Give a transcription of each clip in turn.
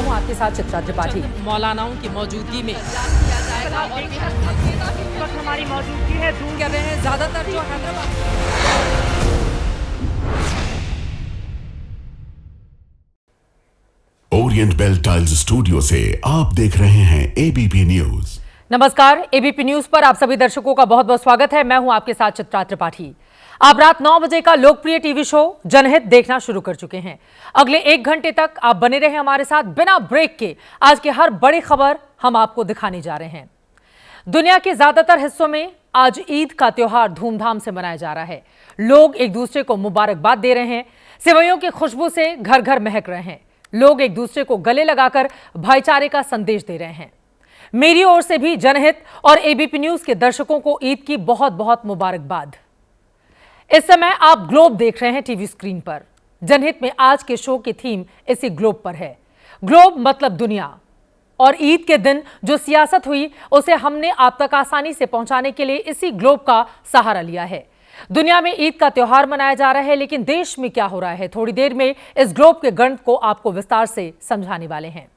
हूँ आपके साथ चित्रा त्रिपाठी। मौलानाओं की मौजूदगी में हमारी मौजूदगी है दूर कर रहे हैं ज्यादातर जो Hyderabad. Orient Bell tiles studio से आप देख रहे हैं एबीपी न्यूज। नमस्कार, एबीपी न्यूज पर आप सभी दर्शकों का बहुत बहुत स्वागत है। मैं हूं आपके साथ चित्रा त्रिपाठी। आप रात 9 बजे का लोकप्रिय टीवी शो जनहित देखना शुरू कर चुके हैं। अगले 1 घंटे तक आप बने रहे हमारे साथ बिना ब्रेक के। आज की हर बड़ी खबर हम आपको दिखाने जा रहे हैं। दुनिया के ज्यादातर हिस्सों में आज ईद का त्योहार धूमधाम से मनाया जा रहा है। लोग एक दूसरे को मुबारकबाद दे रहे हैं। सेवइयों की खुशबू से घर घर महक रहे हैं। लोग एक दूसरे को गले लगाकर भाईचारे का संदेश दे रहे हैं। मेरी ओर से भी जनहित और एबीपी न्यूज के दर्शकों को ईद की बहुत बहुत मुबारकबाद। इस समय आप ग्लोब देख रहे हैं टीवी स्क्रीन पर। जनहित में आज के शो की थीम इसी ग्लोब पर है। ग्लोब मतलब दुनिया। और ईद के दिन जो सियासत हुई उसे हमने आप तक आसानी से पहुंचाने के लिए इसी ग्लोब का सहारा लिया है। दुनिया में ईद का त्योहार मनाया जा रहा है, लेकिन देश में क्या हो रहा है, थोड़ी देर में इस ग्लोब के गणित को आपको विस्तार से समझाने वाले हैं।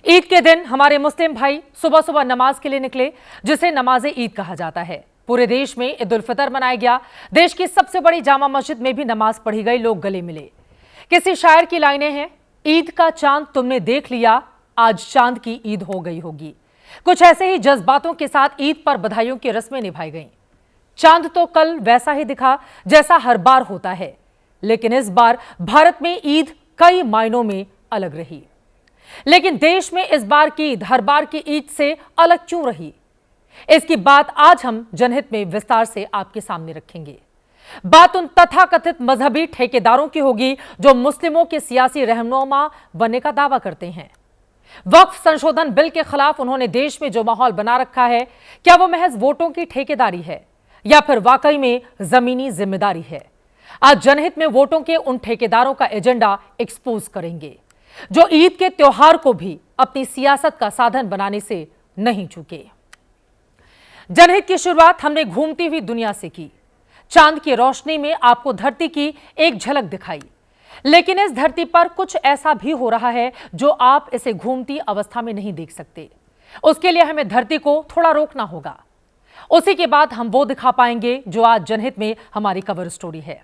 ईद के दिन हमारे मुस्लिम भाई सुबह सुबह नमाज के लिए निकले, जिसे नमाज ईद कहा जाता है। पूरे देश में ईद उल फितर मनाया गया। देश की सबसे बड़ी जामा मस्जिद में भी नमाज पढ़ी गई, लोग गले मिले। किसी शायर की लाइनें हैं, ईद का चांद तुमने देख लिया, आज चांद की ईद हो गई होगी। कुछ ऐसे ही जज्बातों के साथ ईद पर बधाइयों की रस्में निभाई गईं। चांद तो कल वैसा ही दिखा जैसा हर बार होता है, लेकिन इस बार भारत में ईद कई मायनों में अलग रही। लेकिन देश में इस बार की ईद हर बार की ईद से अलग क्यों रही, इसकी बात आज हम जनहित में विस्तार से आपके सामने रखेंगे। बात उन तथाकथित मजहबी ठेकेदारों की होगी जो मुस्लिमों के सियासी रहनुमा बनने का दावा करते हैं। वक्फ संशोधन बिल के खिलाफ उन्होंने देश में जो माहौल बना रखा है, क्या वो महज वोटों की ठेकेदारी है या फिर वाकई में जमीनी जिम्मेदारी है? आज जनहित में वोटों के उन ठेकेदारों का एजेंडा एक्सपोज करेंगे जो ईद के त्योहार को भी अपनी सियासत का साधन बनाने से नहीं चूके। जनहित की शुरुआत हमने घूमती हुई दुनिया से की। चांद की रोशनी में आपको धरती की एक झलक दिखाई, लेकिन इस धरती पर कुछ ऐसा भी हो रहा है जो आप इसे घूमती अवस्था में नहीं देख सकते। उसके लिए हमें धरती को थोड़ा रोकना होगा। उसी के बाद हम वो दिखा पाएंगे जो आज जनहित में हमारी कवर स्टोरी है।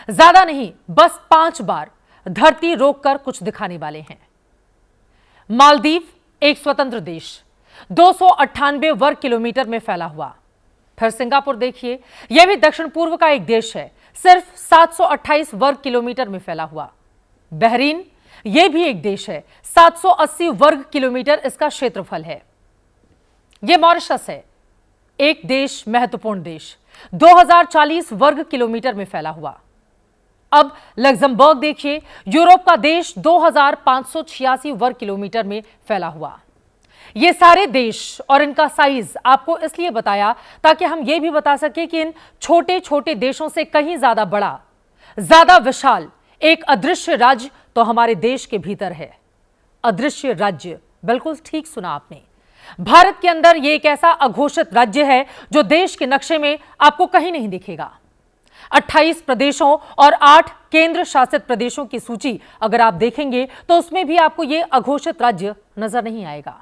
ज्यादा नहीं, बस 5 बार धरती रोककर कुछ दिखाने वाले हैं। मालदीव एक स्वतंत्र देश, 298 वर्ग किलोमीटर में फैला हुआ। फिर सिंगापुर देखिए, यह भी दक्षिण पूर्व का एक देश है, सिर्फ 728 वर्ग किलोमीटर में फैला हुआ। बहरीन, यह भी एक देश है, 780 वर्ग किलोमीटर इसका क्षेत्रफल है। यह मॉरिशस है, एक देश, महत्वपूर्ण देश, 2040 वर्ग किलोमीटर में फैला हुआ। अब लग्जमबर्ग देखिए, यूरोप का देश, 2586 वर्ग किलोमीटर में फैला हुआ। ये सारे देश और इनका साइज आपको इसलिए बताया ताकि हम ये भी बता सके कि इन छोटे छोटे देशों से कहीं ज्यादा बड़ा, ज्यादा विशाल एक अदृश्य राज्य तो हमारे देश के भीतर है। अदृश्य राज्य, बिल्कुल ठीक सुना आपने। भारत के अंदर यह एक ऐसा अघोषित राज्य है जो देश के नक्शे में आपको कहीं नहीं दिखेगा। 28 प्रदेशों और 8 केंद्र शासित प्रदेशों की सूची अगर आप देखेंगे तो उसमें भी आपको यह अघोषित राज्य नजर नहीं आएगा।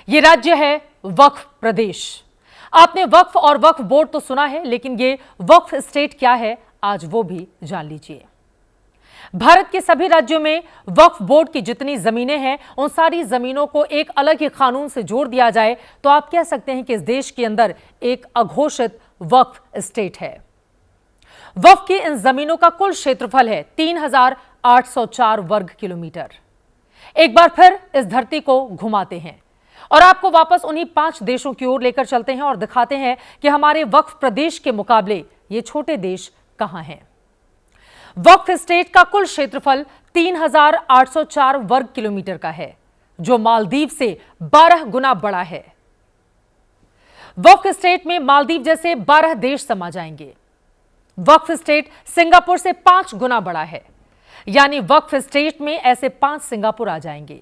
यह राज्य है वक्फ प्रदेश। आपने वक्फ और वक्फ बोर्ड तो सुना है, लेकिन यह वक्फ स्टेट क्या है, आज वो भी जान लीजिए। भारत के सभी राज्यों में वक्फ बोर्ड की जितनी जमीनें हैं, उन सारी जमीनों को एक अलग ही कानून से जोड़ दिया जाए तो आप कह सकते हैं कि इस देश के अंदर एक अघोषित वक्फ स्टेट है। वक्फ की इन जमीनों का कुल क्षेत्रफल है 3804 वर्ग किलोमीटर। एक बार फिर इस धरती को घुमाते हैं और आपको वापस उन्हीं 5 देशों की ओर लेकर चलते हैं और दिखाते हैं कि हमारे वक्फ प्रदेश के मुकाबले ये छोटे देश कहां हैं। वक्फ स्टेट का कुल क्षेत्रफल 3804 वर्ग किलोमीटर का है, जो मालदीव से 12 गुना बड़ा है। वक्फ स्टेट में मालदीव जैसे 12 देश समा जाएंगे। वक्फ स्टेट सिंगापुर से 5 गुना बड़ा है, यानी वक्फ स्टेट में ऐसे 5 सिंगापुर आ जाएंगे।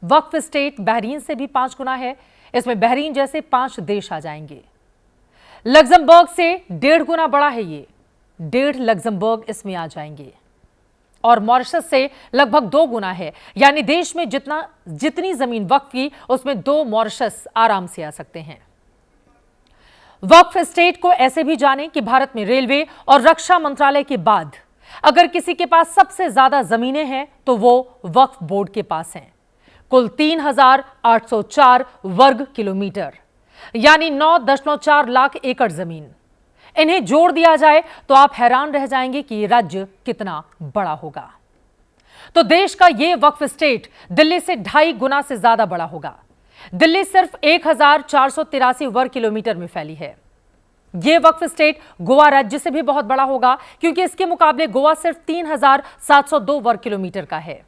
वक्फ स्टेट बहरीन से भी 5 गुना है, इसमें बहरीन जैसे 5 देश आ जाएंगे। लग्जमबर्ग से 1.5 गुना बड़ा है, ये 1.5 लग्जमबर्ग इसमें आ जाएंगे। और मॉरिशस से लगभग 2 गुना है। यानी देश में जितनी जमीन वक्फ की उसमें 2 मॉरिशस आराम से आ सकते हैं। वक्फ स्टेट को ऐसे भी जाने कि भारत में रेलवे और रक्षा मंत्रालय के बाद अगर किसी के पास सबसे ज्यादा जमीनें हैं तो वो वक्फ बोर्ड के पास हैं। कुल 3,804 वर्ग किलोमीटर यानी 9.4 लाख एकड़ जमीन। इन्हें जोड़ दिया जाए तो आप हैरान रह जाएंगे कि ये राज्य कितना बड़ा होगा। तो देश का ये वक्फ स्टेट दिल्ली से 2.5 गुना से ज्यादा बड़ा होगा। दिल्ली सिर्फ 1,483 वर्ग किलोमीटर में फैली है। यह वक्फ स्टेट गोवा राज्य से भी बहुत बड़ा होगा क्योंकि इसके मुकाबले गोवा सिर्फ 3,702 वर्ग किलोमीटर का है।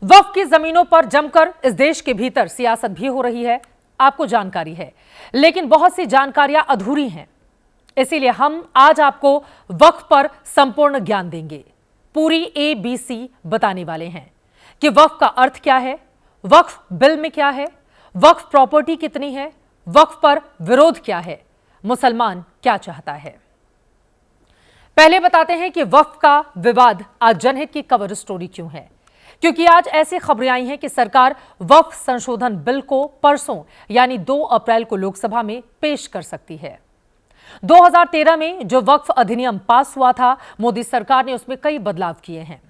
वक्फ की जमीनों पर जमकर इस देश के भीतर सियासत भी हो रही है, आपको जानकारी है, लेकिन बहुत सी जानकारियां अधूरी हैं। इसीलिए हम आज आपको वक्फ पर संपूर्ण ज्ञान देंगे। पूरी ABC बताने वाले हैं कि वक्फ का अर्थ क्या है, वक्फ बिल में क्या है, वक्फ प्रॉपर्टी कितनी है, वक्फ पर विरोध क्या है, मुसलमान क्या चाहता है। पहले बताते हैं कि वक्फ का विवाद आज जनहित की कवर स्टोरी क्यों है, क्योंकि आज ऐसी खबरें आई हैं कि सरकार वक्फ संशोधन बिल को परसों यानी 2 अप्रैल को लोकसभा में पेश कर सकती है। 2013 में जो वक्फ अधिनियम पास हुआ था, मोदी सरकार ने उसमें कई बदलाव किए हैं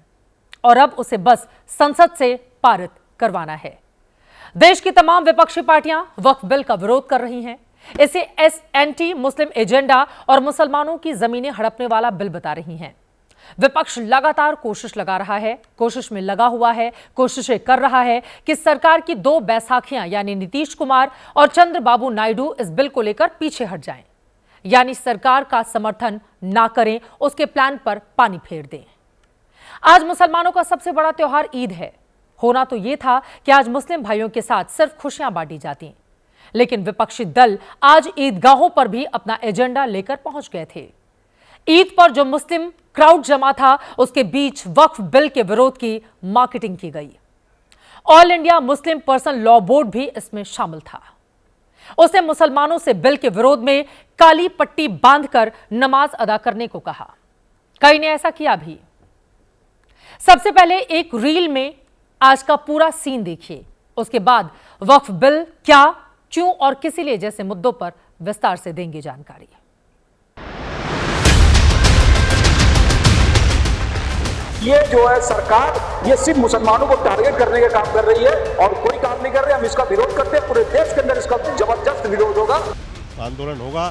और अब उसे बस संसद से पारित करवाना है। देश की तमाम विपक्षी पार्टियां वक्फ बिल का विरोध कर रही हैं। इसे एंटी मुस्लिम एजेंडा और मुसलमानों की जमीनें हड़पने वाला बिल बता रही हैं। विपक्ष लगातार कोशिश लगा हुआ है, कोशिशें कर रहा है कि सरकार की 2 बैसाखियां यानी नीतीश कुमार और चंद्रबाबू नायडू इस बिल को लेकर पीछे हट जाएं, यानी सरकार का समर्थन ना करें, उसके प्लान पर पानी फेर दें। आज मुसलमानों का सबसे बड़ा त्योहार ईद है। होना तो यह था कि आज मुस्लिम भाइयों के साथ सिर्फ खुशियां बांटी जाती, लेकिन विपक्षी दल आज ईदगाहों पर भी अपना एजेंडा लेकर पहुंच गए थे। ईद पर जो मुस्लिम क्राउड जमा था उसके बीच वक्फ बिल के विरोध की मार्केटिंग की गई। All India Muslim personal law board भी इसमें शामिल था। उसने मुसलमानों से बिल के विरोध में काली पट्टी बांधकर नमाज अदा करने को कहा। कई ने ऐसा किया भी। सबसे पहले एक रील में आज का पूरा सीन देखिए, उसके बाद वक्फ बिल क्या, क्यों और किस लिए जैसे मुद्दों पर विस्तार से देंगे जानकारी। ये जो है सरकार ये सिर्फ मुसलमानों को टारगेट करने का काम कर रही है और कोई काम नहीं कर रहे। हम इसका विरोध करते हैं, पूरे देश के अंदर इसका जबरदस्त विरोध होगा, आंदोलन होगा,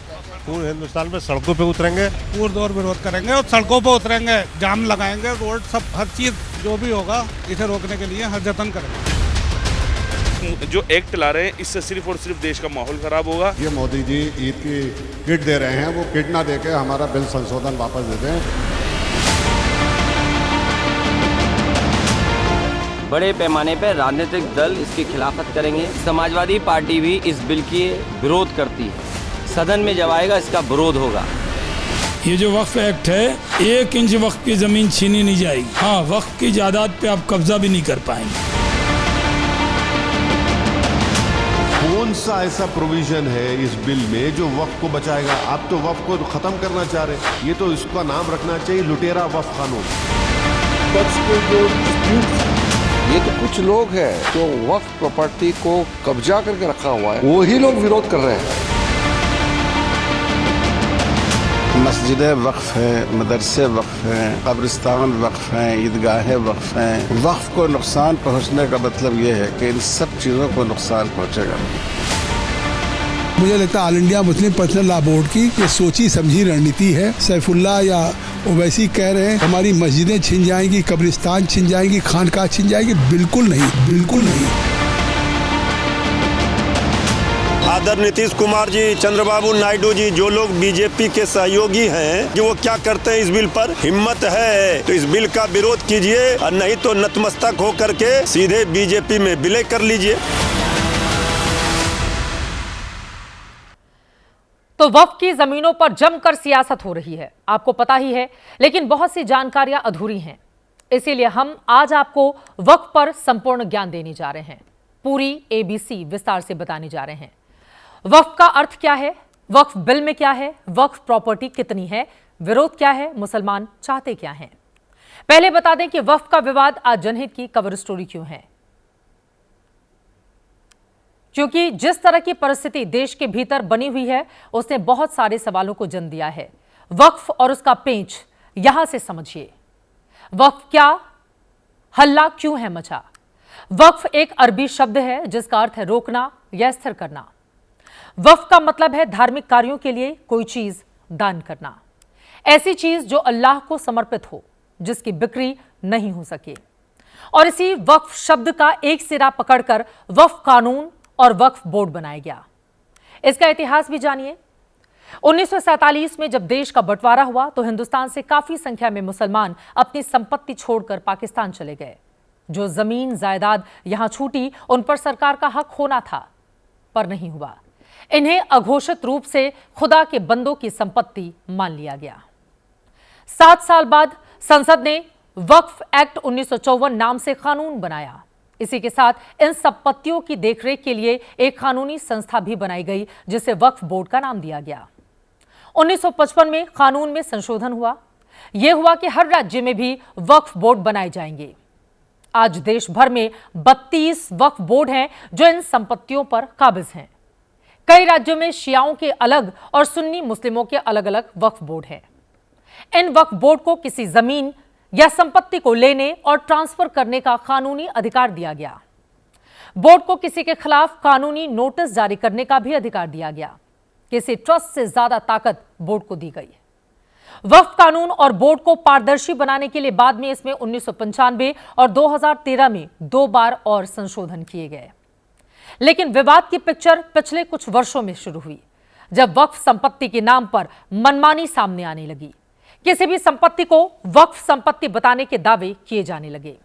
पूरे हिंदुस्तान में सड़कों पे उतरेंगे, पुरजोर विरोध करेंगे और सड़कों पे उतरेंगे, जाम लगाएंगे, रोड सब हर चीज जो भी होगा इसे रोकने के लिए हर जतन करेंगे। जो एक्ट ला रहे हैं इससे सिर्फ और सिर्फ देश का माहौल खराब होगा। ये मोदी जी ईद की किट दे रहे हैं, वो किट ना देके हमारा बिल संशोधन वापस दे दें। बड़े पैमाने पर राजनीतिक दल इसकी खिलाफत करेंगे। समाजवादी पार्टी भी इस बिल की विरोध करती है। सदन में जब आएगा इसका विरोध होगा। ये जो वक्फ एक्ट है, 1 इंच वक्फ की जमीन छीनी नहीं जाएगी। हाँ, वक्फ की जायदाद पे आप कब्जा भी नहीं कर पाएंगे। कौन सा ऐसा प्रोविजन है इस बिल में जो वक्फ को बचाएगा? आप तो वक्फ को खत्म करना चाह रहे हैं। ये तो इसका नाम रखना चाहिए लुटेरा वक्फ कानून। ये तो कुछ लोग हैं जो वक्फ प्रॉपर्टी को कब्जा करके रखा हुआ है, वो ही लोग विरोध कर रहे हैं। मस्जिदें वक्फ हैं, मदरसे वक्फ हैं, कब्रिस्तान वक्फ हैं, ईदगाहें वक्फ हैं। वक्फ को नुकसान पहुंचने का मतलब ये है कि इन सब चीज़ों को नुकसान पहुंचेगा। मुझे लगता है all India Muslim personal law board की ये सोची समझी रणनीति है। सैफुल्ला या ओवैसी कह रहे हैं हमारी मस्जिदें छिन जाएंगी, कब्रिस्तान छिन जाएंगी, खानकाह छिन जाएंगी। बिल्कुल नहीं, बिल्कुल नहीं। आदर नीतीश कुमार जी, चंद्रबाबू नायडू जी, जो लोग बीजेपी के सहयोगी हैं, जो वो क्या करते हैं इस बिल पर? हिम्मत है तो इस बिल का विरोध कीजिए और नहीं तो नतमस्तक होकर के सीधे बीजेपी में विलय कर लीजिए। तो वक्फ की जमीनों पर जमकर सियासत हो रही है, आपको पता ही है, लेकिन बहुत सी जानकारियां अधूरी हैं। इसीलिए हम आज आपको वक्फ पर संपूर्ण ज्ञान देने जा रहे हैं। पूरी ABC विस्तार से बताने जा रहे हैं। वक्फ का अर्थ क्या है, वक्फ बिल में क्या है, वक्फ प्रॉपर्टी कितनी है, विरोध क्या है, मुसलमान चाहते क्या हैं। पहले बता दें कि वक्फ का विवाद आज जनहित की कवर स्टोरी क्यों है, क्योंकि जिस तरह की परिस्थिति देश के भीतर बनी हुई है उसने बहुत सारे सवालों को जन्म दिया है। वक्फ और उसका पेंच यहां से समझिए। वक्फ क्या, हल्ला क्यों है मचा? वक्फ एक अरबी शब्द है जिसका अर्थ है रोकना या स्थिर करना। वक्फ का मतलब है धार्मिक कार्यों के लिए कोई चीज दान करना, ऐसी चीज जो अल्लाह को समर्पित हो, जिसकी बिक्री नहीं हो सके। और इसी वक्फ शब्द का एक सिरा पकड़कर वक्फ कानून और वक्फ बोर्ड बनाया गया। इसका इतिहास भी जानिए। 1947 में जब देश का बंटवारा हुआ तो हिंदुस्तान से काफी संख्या में मुसलमान अपनी संपत्ति छोड़कर पाकिस्तान चले गए। जो जमीन जायदाद यहां छूटी उन पर सरकार का हक होना था, पर नहीं हुआ। इन्हें अघोषित रूप से खुदा के बंदों की संपत्ति मान लिया गया। 7 साल बाद संसद ने वक्फ एक्ट 1954 नाम से कानून बनाया। इसी के साथ इन संपत्तियों की देखरेख के लिए एक कानूनी संस्था भी बनाई गई जिसे वक्फ बोर्ड का नाम दिया गया। 1955 में कानून में संशोधन हुआ। यह हुआ कि हर राज्य में भी वक्फ बोर्ड बनाए जाएंगे। आज देश भर में 32 वक्फ बोर्ड हैं जो इन संपत्तियों पर काबिज हैं। कई राज्यों में शियाओं के अलग और सुन्नी मुस्लिमों के अलग अलग वक्फ बोर्ड हैं। इन वक्फ बोर्ड को किसी जमीन या संपत्ति को लेने और ट्रांसफर करने का कानूनी अधिकार दिया गया। बोर्ड को किसी के खिलाफ कानूनी नोटिस जारी करने का भी अधिकार दिया गया। किसी ट्रस्ट से ज्यादा ताकत बोर्ड को दी गई। वक्फ कानून और बोर्ड को पारदर्शी बनाने के लिए बाद में इसमें 1995 और 2013 में 2 बार और संशोधन किए गए। लेकिन विवाद की पिक्चर पिछले कुछ वर्षों में शुरू हुई, जब वक्फ संपत्ति के नाम पर मनमानी सामने आने लगी। किसी भी संपत्ति को वक्फ संपत्ति बताने के दावे किए जाने लगे।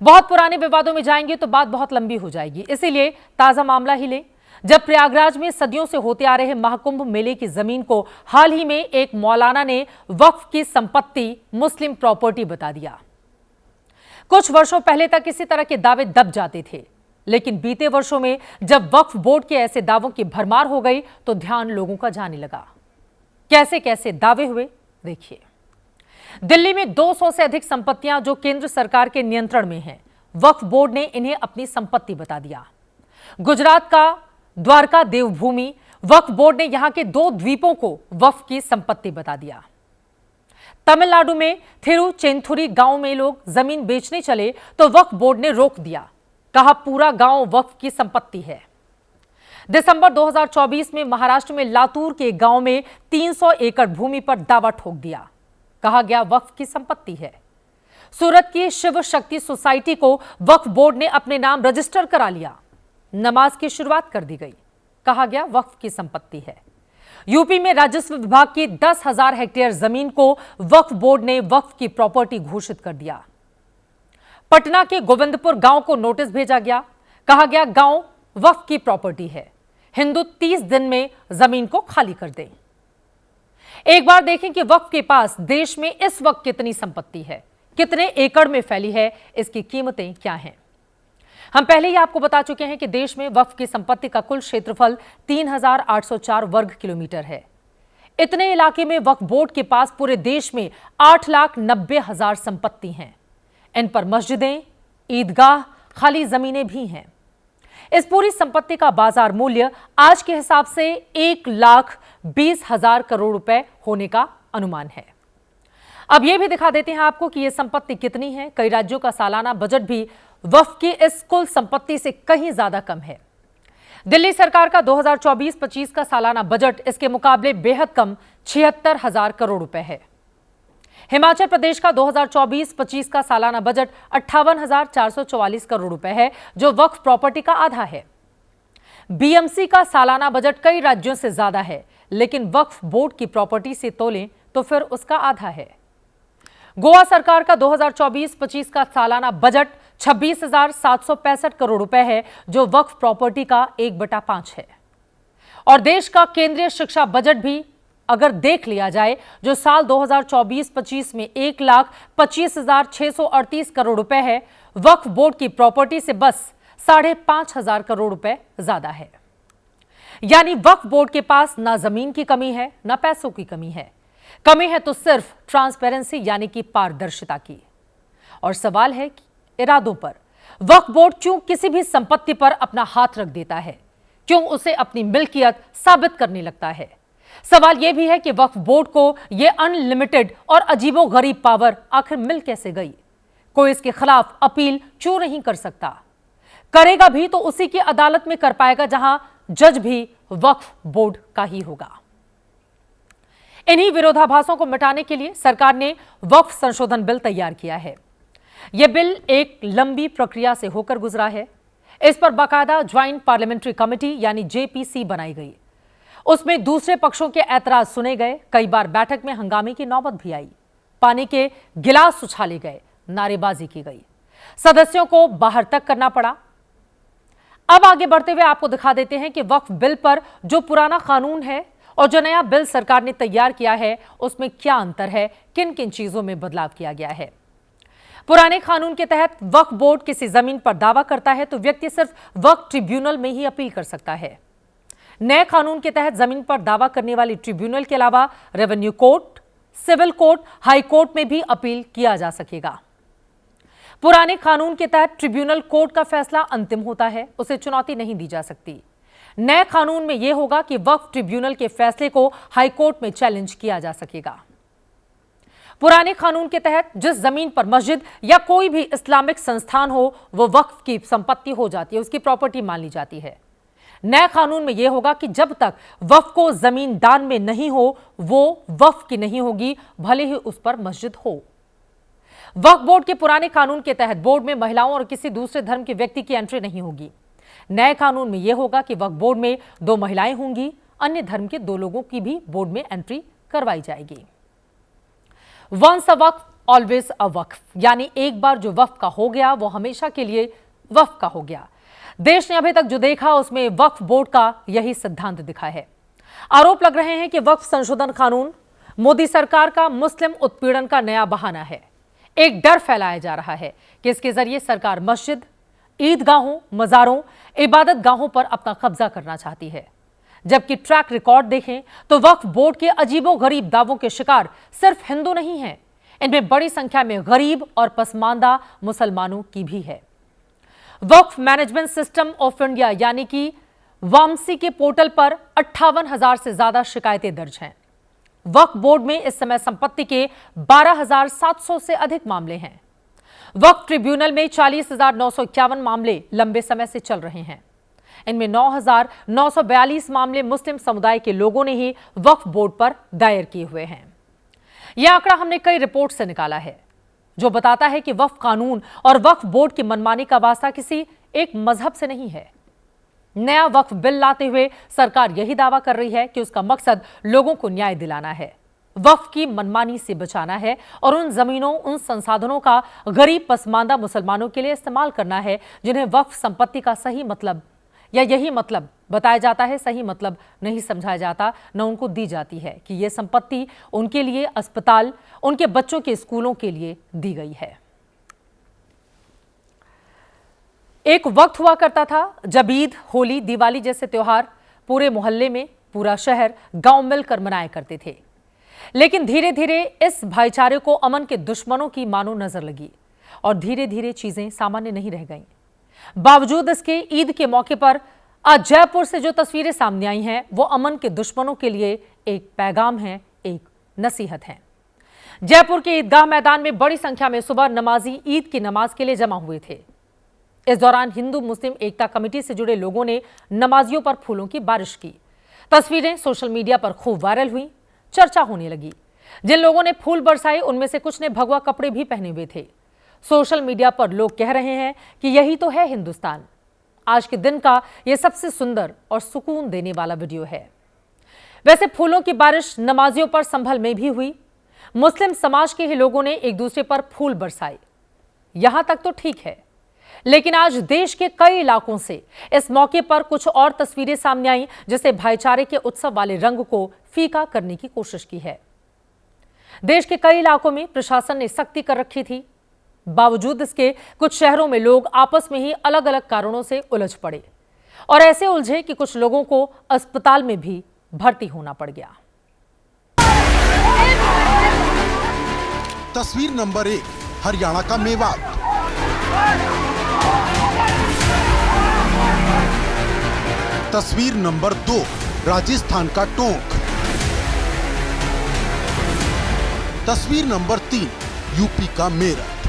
बहुत पुराने विवादों में जाएंगे तो बात बहुत लंबी हो जाएगी, इसीलिए ताजा मामला ही ले। जब प्रयागराज में सदियों से होते आ रहे महाकुंभ मेले की जमीन को हाल ही में एक मौलाना ने वक्फ की संपत्ति मुस्लिम प्रॉपर्टी बता दिया। कुछ वर्षों पहले तक इसी तरह के दावे दब जाते थे, लेकिन बीते वर्षों में जब वक्फ बोर्ड के ऐसे दावों की भरमार हो गई तो ध्यान लोगों का जाने लगा। कैसे कैसे दावे हुए देखिए। दिल्ली में 200 से अधिक संपत्तियां जो केंद्र सरकार के नियंत्रण में हैं, वक्फ बोर्ड ने इन्हें अपनी संपत्ति बता दिया। गुजरात का द्वारका देवभूमि वक्फ बोर्ड ने यहां के 2 द्वीपों को वक्फ की संपत्ति बता दिया। तमिलनाडु में थिरुचेंथुरी गांव में लोग जमीन बेचने चले तो वक्फ बोर्ड ने रोक दिया, कहा पूरा गांव वक्फ की संपत्ति है। दिसंबर 2024 में महाराष्ट्र में लातूर के गांव में 300 एकड़ भूमि पर दावा ठोक दिया, कहा गया वक्फ की संपत्ति है। सूरत की शिव शक्ति सोसाइटी को वक्फ बोर्ड ने अपने नाम रजिस्टर करा लिया। नमाज की शुरुआत कर दी गई, कहा गया वक्फ की संपत्ति है। यूपी में राजस्व विभाग की 10,000 हेक्टेयर जमीन को वक्फ बोर्ड ने वक्फ की प्रॉपर्टी घोषित कर दिया। पटना के गोविंदपुर गांव को नोटिस भेजा गया, कहा गया गांव वक्फ की प्रॉपर्टी है, हिंदू 30 दिन में जमीन को खाली कर दें। एक बार देखें कि वक्फ के पास देश में इस वक्त कितनी संपत्ति है, कितने एकड़ में फैली है, इसकी कीमतें क्या हैं। हम पहले ही आपको बता चुके हैं कि देश में वक्फ की संपत्ति का कुल क्षेत्रफल 3,804 वर्ग किलोमीटर है। इतने इलाके में वक्फ बोर्ड के पास पूरे देश में 8,90,000 संपत्ति हैं। इन पर मस्जिदें, ईदगाह, खाली जमीनें भी हैं। इस पूरी संपत्ति का बाजार मूल्य आज के हिसाब से 1,20,000 करोड़ रुपए होने का अनुमान है। अब यह भी दिखा देते हैं आपको कि यह संपत्ति कितनी है। कई राज्यों का सालाना बजट भी वक्फ की इस कुल संपत्ति से कहीं ज्यादा कम है। दिल्ली सरकार का 2024-25 का सालाना बजट इसके मुकाबले बेहद कम 76,000 करोड़ रुपए है। हिमाचल प्रदेश का 2024-25 का सालाना बजट 58,444 करोड़ रुपए है, जो वक्फ प्रॉपर्टी का आधा है। बीएमसी का सालाना बजट कई राज्यों से ज्यादा है, लेकिन वक्फ बोर्ड की प्रॉपर्टी से तोलें तो फिर उसका आधा है। गोवा सरकार का 2024-25 का सालाना बजट 26,765 करोड़ रुपए है, जो वक्फ प्रॉपर्टी का 1/5 है। और देश का केंद्रीय शिक्षा बजट भी अगर देख लिया जाए, जो साल 2024-25 में 1,25,638 करोड़ रुपए है, वक्फ बोर्ड की प्रॉपर्टी से बस 5,500 करोड़ रुपए ज्यादा है। यानी वक्फ बोर्ड के पास ना जमीन की कमी है, ना पैसों की कमी है। कमी है तो सिर्फ ट्रांसपेरेंसी यानी कि पारदर्शिता की। और सवाल है कि इरादों पर वक्फ बोर्ड क्यों किसी भी संपत्ति पर अपना हाथ रख देता है, क्यों उसे अपनी मिल्कियत साबित करने लगता है। सवाल यह भी है कि वक्फ बोर्ड को यह अनलिमिटेड और अजीबोगरीब पावर आखिर मिल कैसे गई। कोई इसके खिलाफ अपील क्यों नहीं कर सकता, करेगा भी तो उसी की अदालत में कर पाएगा जहां जज भी वक्फ बोर्ड का ही होगा। इन्हीं विरोधाभासों को मिटाने के लिए सरकार ने वक्फ संशोधन बिल तैयार किया है। यह बिल एक लंबी प्रक्रिया से होकर गुजरा है। इस पर बाकायदा ज्वाइंट पार्लियामेंट्री कमेटी यानी जेपीसी बनाई गई। उसमें दूसरे पक्षों के ऐतराज सुने गए। कई बार बैठक में हंगामे की नौबत भी आई। पानी के गिलास उछाले गए, नारेबाजी की गई, सदस्यों को बाहर तक करना पड़ा। अब आगे बढ़ते हुए आपको दिखा देते हैं कि वक्फ बिल पर जो पुराना कानून है और जो नया बिल सरकार ने तैयार किया है उसमें क्या अंतर है, किन किन चीजों में बदलाव किया गया है। पुराने कानून के तहत वक्फ बोर्ड किसी जमीन पर दावा करता है तो व्यक्ति सिर्फ वक्फ ट्रिब्यूनल में ही अपील कर सकता है। नए कानून के तहत जमीन पर दावा करने वाली ट्रिब्यूनल के अलावा revenue court, civil court, high court में भी अपील किया जा सकेगा। पुराने कानून के तहत ट्रिब्यूनल कोर्ट का फैसला अंतिम होता है, उसे चुनौती नहीं दी जा सकती। नए कानून में यह होगा कि वक्फ ट्रिब्यूनल के फैसले को हाई कोर्ट में चैलेंज किया जा सकेगा। पुराने कानून के तहत जिस जमीन पर मस्जिद या कोई भी इस्लामिक संस्थान हो वो वक्फ की संपत्ति हो जाती है, उसकी प्रॉपर्टी मान ली जाती है। नए कानून में यह होगा कि जब तक वक्फ को जमीन दान में नहीं हो वो वक्फ की नहीं होगी, भले ही उस पर मस्जिद हो। वक्फ बोर्ड के पुराने कानून के तहत बोर्ड में महिलाओं और किसी दूसरे धर्म के व्यक्ति की एंट्री नहीं होगी। नए कानून में यह होगा कि वक्फ बोर्ड में 2 महिलाएं होंगी, अन्य धर्म के 2 लोगों की भी बोर्ड में एंट्री करवाई जाएगी। Once a Waqf always a वक्फ, यानी एक बार जो वक्फ का हो गया वो हमेशा के लिए वक्फ का हो गया। देश ने अभी तक जो देखा उसमें वक्फ बोर्ड का यही सिद्धांत दिखा है। आरोप लग रहे हैं कि वक्फ संशोधन कानून मोदी सरकार का मुस्लिम उत्पीड़न का नया बहाना है। एक डर फैलाया जा रहा है कि इसके जरिए सरकार मस्जिद, ईदगाहों, मजारों, इबादत गाहों पर अपना कब्जा करना चाहती है। जबकि ट्रैक रिकॉर्ड देखें तो वक्फ बोर्ड के अजीबोगरीब दावों के शिकार सिर्फ हिंदू नहीं हैं, इनमें बड़ी संख्या में गरीब और पसमानदा मुसलमानों की भी है। वक्फ मैनेजमेंट सिस्टम ऑफ इंडिया यानी कि वामसी के पोर्टल पर 58,000 से ज्यादा शिकायतें दर्ज हैं। वक्फ बोर्ड में इस समय संपत्ति के 12,700 से अधिक मामले हैं। वक्फ ट्रिब्यूनल में 40,951 मामले लंबे समय से चल रहे हैं। इनमें 9,942 मामले मुस्लिम समुदाय के लोगों ने ही वक्फ बोर्ड पर दायर किए हुए हैं। यह आंकड़ा हमने कई रिपोर्ट से निकाला है जो बताता है कि वक्फ कानून और वक्फ बोर्ड की मनमानी का वास्ता किसी एक मजहब से नहीं है। नया वक्फ बिल लाते हुए सरकार यही दावा कर रही है कि उसका मकसद लोगों को न्याय दिलाना है, वक्फ की मनमानी से बचाना है और उन जमीनों, उन संसाधनों का गरीब पसमानदा मुसलमानों के लिए इस्तेमाल करना है जिन्हें वक्फ संपत्ति का सही मतलब या यही मतलब बताया जाता है, सही मतलब नहीं समझा जाता, न उनको दी जाती है कि यह संपत्ति उनके लिए अस्पताल, उनके बच्चों के स्कूलों के लिए दी गई है। एक वक्त हुआ करता था जब ईद, होली, दिवाली जैसे त्योहार पूरे मोहल्ले में, पूरा शहर, गांव मिलकर मनाया करते थे। लेकिन धीरे धीरे इस भाईचारे को अमन के दुश्मनों की मानो नजर लगी और धीरे धीरे चीजें सामान्य नहीं रह गईं। बावजूद इसके ईद के मौके पर आज जयपुर से जो तस्वीरें सामने आई हैं वो अमन के दुश्मनों के लिए एक पैगाम है, एक नसीहत है। जयपुर के ईदगाह मैदान में बड़ी संख्या में सुबह नमाजी ईद की नमाज के लिए जमा हुए थे। इस दौरान हिंदू मुस्लिम एकता कमेटी से जुड़े लोगों ने नमाजियों पर फूलों की बारिश की। तस्वीरें सोशल मीडिया पर खूब वायरल हुई, चर्चा होने लगी। जिन लोगों ने फूल बरसाए उनमें से कुछ ने भगवा कपड़े भी पहने हुए थे। सोशल मीडिया पर लोग कह रहे हैं कि यही तो है हिंदुस्तान। आज के दिन का यह सबसे सुंदर और सुकून देने वाला वीडियो है। वैसे फूलों की बारिश नमाजियों पर संभल में भी हुई। मुस्लिम समाज के ही लोगों ने एक दूसरे पर फूल बरसाए, यहां तक तो ठीक है। लेकिन आज देश के कई इलाकों से इस मौके पर कुछ और तस्वीरें सामने आई जिससे भाईचारे के उत्सव वाले रंग को फीका करने की कोशिश की है। देश के कई इलाकों में प्रशासन ने सख्ती कर रखी थी। बावजूद इसके कुछ शहरों में लोग आपस में ही अलग अलग कारणों से उलझ पड़े और ऐसे उलझे कि कुछ लोगों को अस्पताल में भी भर्ती होना पड़ गया। तस्वीर नंबर 1, हरियाणा का मेवात। तस्वीर नंबर 2, राजस्थान का टोंक। तस्वीर नंबर 3, यूपी का मेरठ।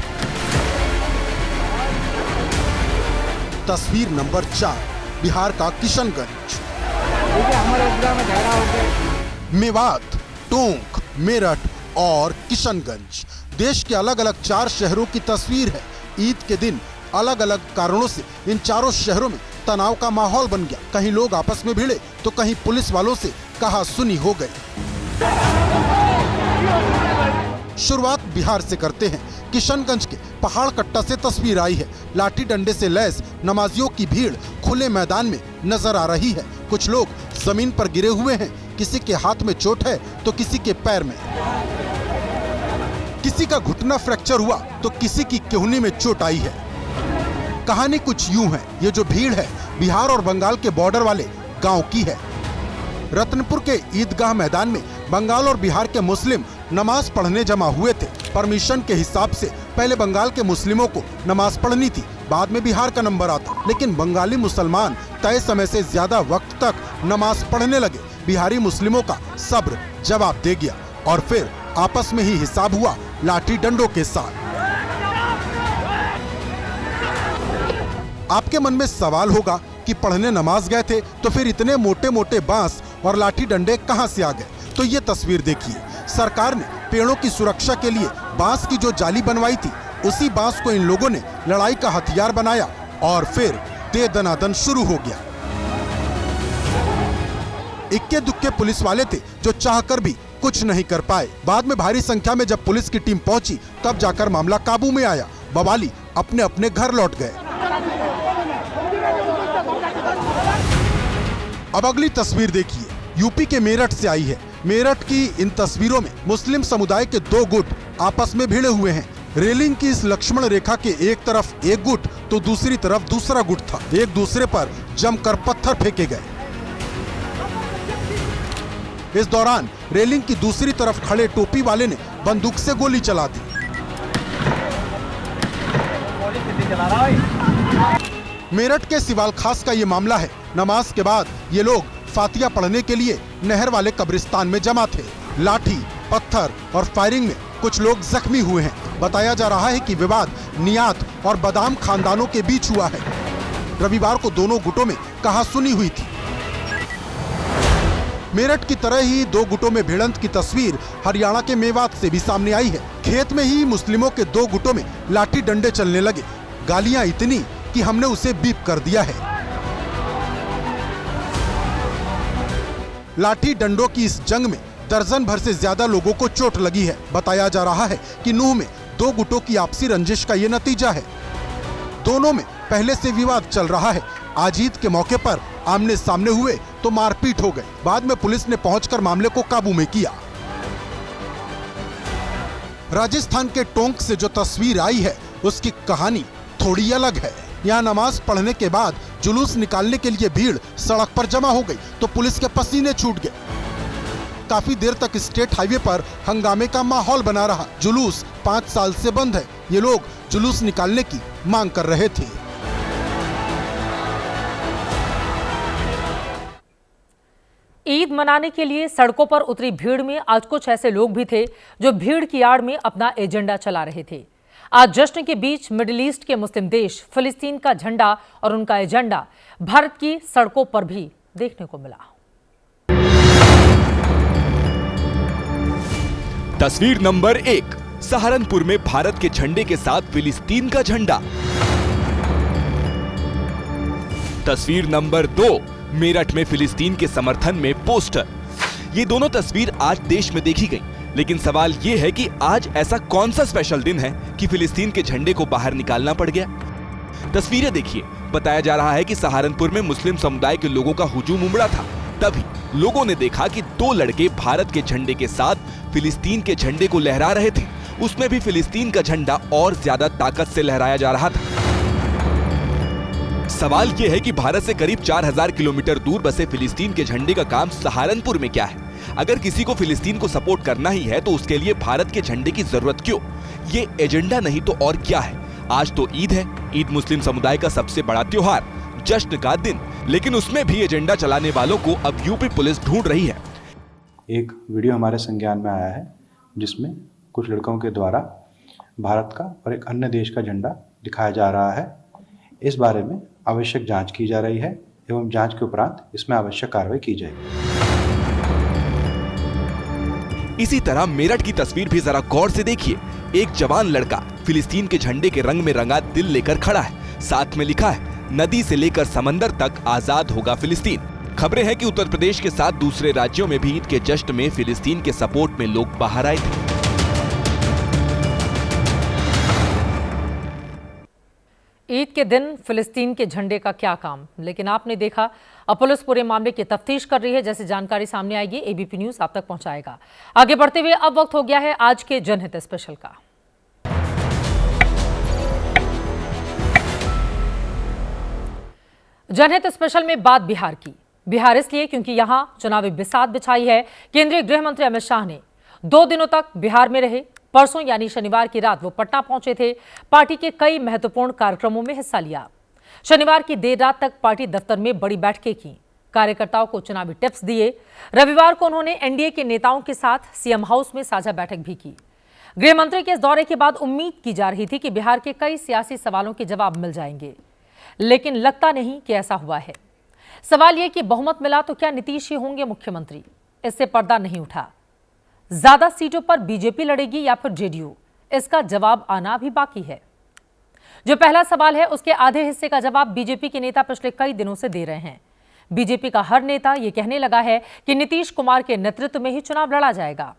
तस्वीर नंबर 4, बिहार का किशनगंज। मेवात, टोंक, मेरठ और किशनगंज देश के अलग अलग 4 शहरों की तस्वीर है। ईद के दिन अलग अलग कारणों से इन चारों शहरों में तनाव का माहौल बन गया। कहीं लोग आपस में भिड़े तो कहीं पुलिस वालों से कहा सुनी हो गई। शुरुआत बिहार से करते हैं। किशनगंज के पहाड़ कट्टा से तस्वीर आई है। लाठी डंडे से लैस नमाजियों की भीड़ खुले मैदान में नजर आ रही है। कुछ लोग जमीन पर गिरे हुए हैं। किसी के हाथ में चोट है तो किसी के पैर में। किसी का घुटना फ्रैक्चर हुआ तो किसी की केहूनी में चोट आई है। कहानी कुछ यूं है। ये जो भीड़ है बिहार और बंगाल के बॉर्डर वाले गांव की है। रतनपुर के ईदगाह मैदान में बंगाल और बिहार के मुस्लिम नमाज पढ़ने जमा हुए थे। परमिशन के हिसाब से पहले बंगाल के मुस्लिमों को नमाज पढ़नी थी, बाद में बिहार का नंबर आता। लेकिन बंगाली मुसलमान तय समय से ज्यादा वक्त तक नमाज पढ़ने लगे। बिहारी मुस्लिमों का सब्र जवाब दे गया और फिर आपस में ही हिसाब हुआ लाठी डंडों के साथ। आपके मन में सवाल होगा कि पढ़ने नमाज गए थे तो फिर इतने मोटे मोटे बांस और लाठी डंडे कहां से आ गए? तो ये तस्वीर देखिए। सरकार ने पेड़ों की सुरक्षा के लिए बांस की जो जाली बनवाई थी, उसी बांस को इन लोगों ने लड़ाई का हथियार बनाया और फिर दे दनादन शुरू हो गया। इक्के दुक्के पुलिस वाले थे जो चाहकर भी कुछ नहीं कर पाए। बाद में भारी संख्या में जब पुलिस की टीम पहुंची तब जाकर मामला काबू में आया। बवाली अपने अपने घर लौट गए। अब अगली तस्वीर देखिए। यूपी के मेरठ से आई है। मेरठ की इन तस्वीरों में मुस्लिम समुदाय के 2 गुट आपस में भिड़े हुए हैं। रेलिंग की इस लक्ष्मण रेखा के एक तरफ एक गुट तो दूसरी तरफ दूसरा गुट था। एक दूसरे पर जमकर पत्थर फेंके गए। इस दौरान रेलिंग की दूसरी तरफ खड़े टोपी वाले ने बंदूक से गोली चला दी। मेरठ के सिवाल खास का ये मामला है। नमाज के बाद ये लोग फातिया पढ़ने के लिए नहर वाले कब्रिस्तान में जमा थे। लाठी, पत्थर और फायरिंग में कुछ लोग जख्मी हुए हैं। बताया जा रहा है कि विवाद नियात और बादाम खानदानों के बीच हुआ है। रविवार को दोनों गुटों में कहासुनी हुई थी। मेरठ की तरह ही 2 गुटों में भिड़ंत की तस्वीर हरियाणा के मेवात से भी सामने आई है। खेत में ही मुस्लिमों के 2 गुटों में लाठी डंडे चलने लगे। गालियां इतनी कि हमने उसे बीप कर दिया है। लाठी डंडों की इस जंग में दर्जन भर से ज्यादा लोगों को चोट लगी है। बताया जा रहा है कि नूह में 2 गुटों की आपसी रंजिश का ये नतीजा है। दोनों में पहले से विवाद चल रहा है। आज ईद के मौके पर आमने सामने हुए तो मारपीट हो गई। बाद में पुलिस ने पहुंचकर मामले को काबू में किया। राजस्थान के टोंक से जो तस्वीर आई है उसकी कहानी थोड़ी अलग है। यहाँ नमाज पढ़ने के बाद जुलूस निकालने के लिए भीड़ सड़क पर जमा हो गई तो पुलिस के पसीने छूट गए। काफी देर तक स्टेट हाईवे पर हंगामे का माहौल बना रहा। जुलूस 5 साल से बंद है। ये लोग जुलूस निकालने की मांग कर रहे थे। ईद मनाने के लिए सड़कों पर उतरी भीड़ में आज कुछ ऐसे लोग भी थे जो भीड़ की आड़ में अपना एजेंडा चला रहे थे। आज जश्न के बीच मिडिल ईस्ट के मुस्लिम देश फिलिस्तीन का झंडा और उनका एजेंडा भारत की सड़कों पर भी देखने को मिला। तस्वीर नंबर 1, सहारनपुर में भारत के झंडे के साथ फिलिस्तीन का झंडा। तस्वीर नंबर 2, मेरठ में फिलिस्तीन के समर्थन में पोस्टर। ये दोनों तस्वीर आज देश में देखी गई, लेकिन सवाल ये है कि आज ऐसा कौन सा स्पेशल दिन है कि फिलिस्तीन के झंडे को बाहर निकालना पड़ गया। तस्वीरें देखिए। बताया जा रहा है कि सहारनपुर में मुस्लिम समुदाय के लोगों का हुजूम उमड़ा था। तभी लोगों ने देखा कि 2 लड़के भारत के झंडे के साथ फिलिस्तीन के झंडे को लहरा रहे थे। उसमें भी फिलिस्तीन का झंडा और ज्यादा ताकत से लहराया जा रहा था। सवाल यह है कि भारत से करीब 4000 किलोमीटर दूर बसे फिलिस्तीन के झंडे का काम सहारनपुर में क्या है? अगर किसी को फिलिस्तीन को सपोर्ट करना ही है तो उसके लिए भारत के झंडे की जरूरत क्यों? ये एजेंडा नहीं तो और क्या है। आज तो ईद है, ईद मुस्लिम समुदाय का सबसे बड़ा त्योहार, जश्न का दिन, लेकिन उसमें भी एजेंडा चलाने वालों को अब यूपी पुलिस ढूंढ रही है। एक वीडियो हमारे संज्ञान में आया है जिसमें कुछ लड़कों के द्वारा भारत का और एक अन्य देश का झंडा दिखाया जा रहा है। इस बारे में आवश्यक जांच की जा रही है एवं जांच के उपरांत इसमें आवश्यक कार्रवाई की जाएगी। इसी तरह मेरठ की तस्वीर भी जरा गौर से देखिए। एक जवान लड़का फिलिस्तीन के झंडे के रंग में रंगा दिल लेकर खड़ा है। साथ में लिखा है, नदी से लेकर समंदर तक आजाद होगा फिलिस्तीन। खबरें हैं कि उत्तर प्रदेश के साथ दूसरे राज्यों में भी ईद के जश्न में फिलिस्तीन के सपोर्ट में लोग बाहर आए थे। ईद के दिन फिलिस्तीन के झंडे का क्या काम, लेकिन आपने देखा अब पुलिस पूरे मामले की तफ्तीश कर रही है। जैसे जानकारी सामने आएगी एबीपी न्यूज आप तक पहुंचाएगा। आगे बढ़ते हुए अब वक्त हो गया है आज के जनहित स्पेशल का। जनहित स्पेशल में बात बिहार की। बिहार इसलिए क्योंकि यहां चुनावी बिसात बिछाई है। केंद्रीय गृह मंत्री अमित शाह ने 2 दिनों तक बिहार में रहे। परसों यानी शनिवार की रात वो पटना पहुंचे थे। पार्टी के कई महत्वपूर्ण कार्यक्रमों में हिस्सा लिया। शनिवार की देर रात तक पार्टी दफ्तर में बड़ी बैठकें की, कार्यकर्ताओं को चुनावी टिप्स दिए। रविवार को उन्होंने एनडीए के नेताओं के साथ सीएम हाउस में साझा बैठक भी की। गृह मंत्री के इस दौरे के बाद उम्मीद की जा रही थी कि बिहार के कई सियासी सवालों के जवाब मिल जाएंगे, लेकिन लगता नहीं कि ऐसा हुआ है। सवाल यह कि बहुमत मिला तो क्या नीतीश ही होंगे मुख्यमंत्री, इससे पर्दा नहीं उठा। ज्यादा सीटों पर बीजेपी लड़ेगी या फिर जेडीयू, इसका जवाब आना भी बाकी है। जो पहला सवाल है उसके आधे हिस्से का जवाब बीजेपी के नेता पिछले कई दिनों से दे रहे हैं। बीजेपी का हर नेता यह कहने लगा है कि नीतीश कुमार के नेतृत्व में ही चुनाव लड़ा जाएगा।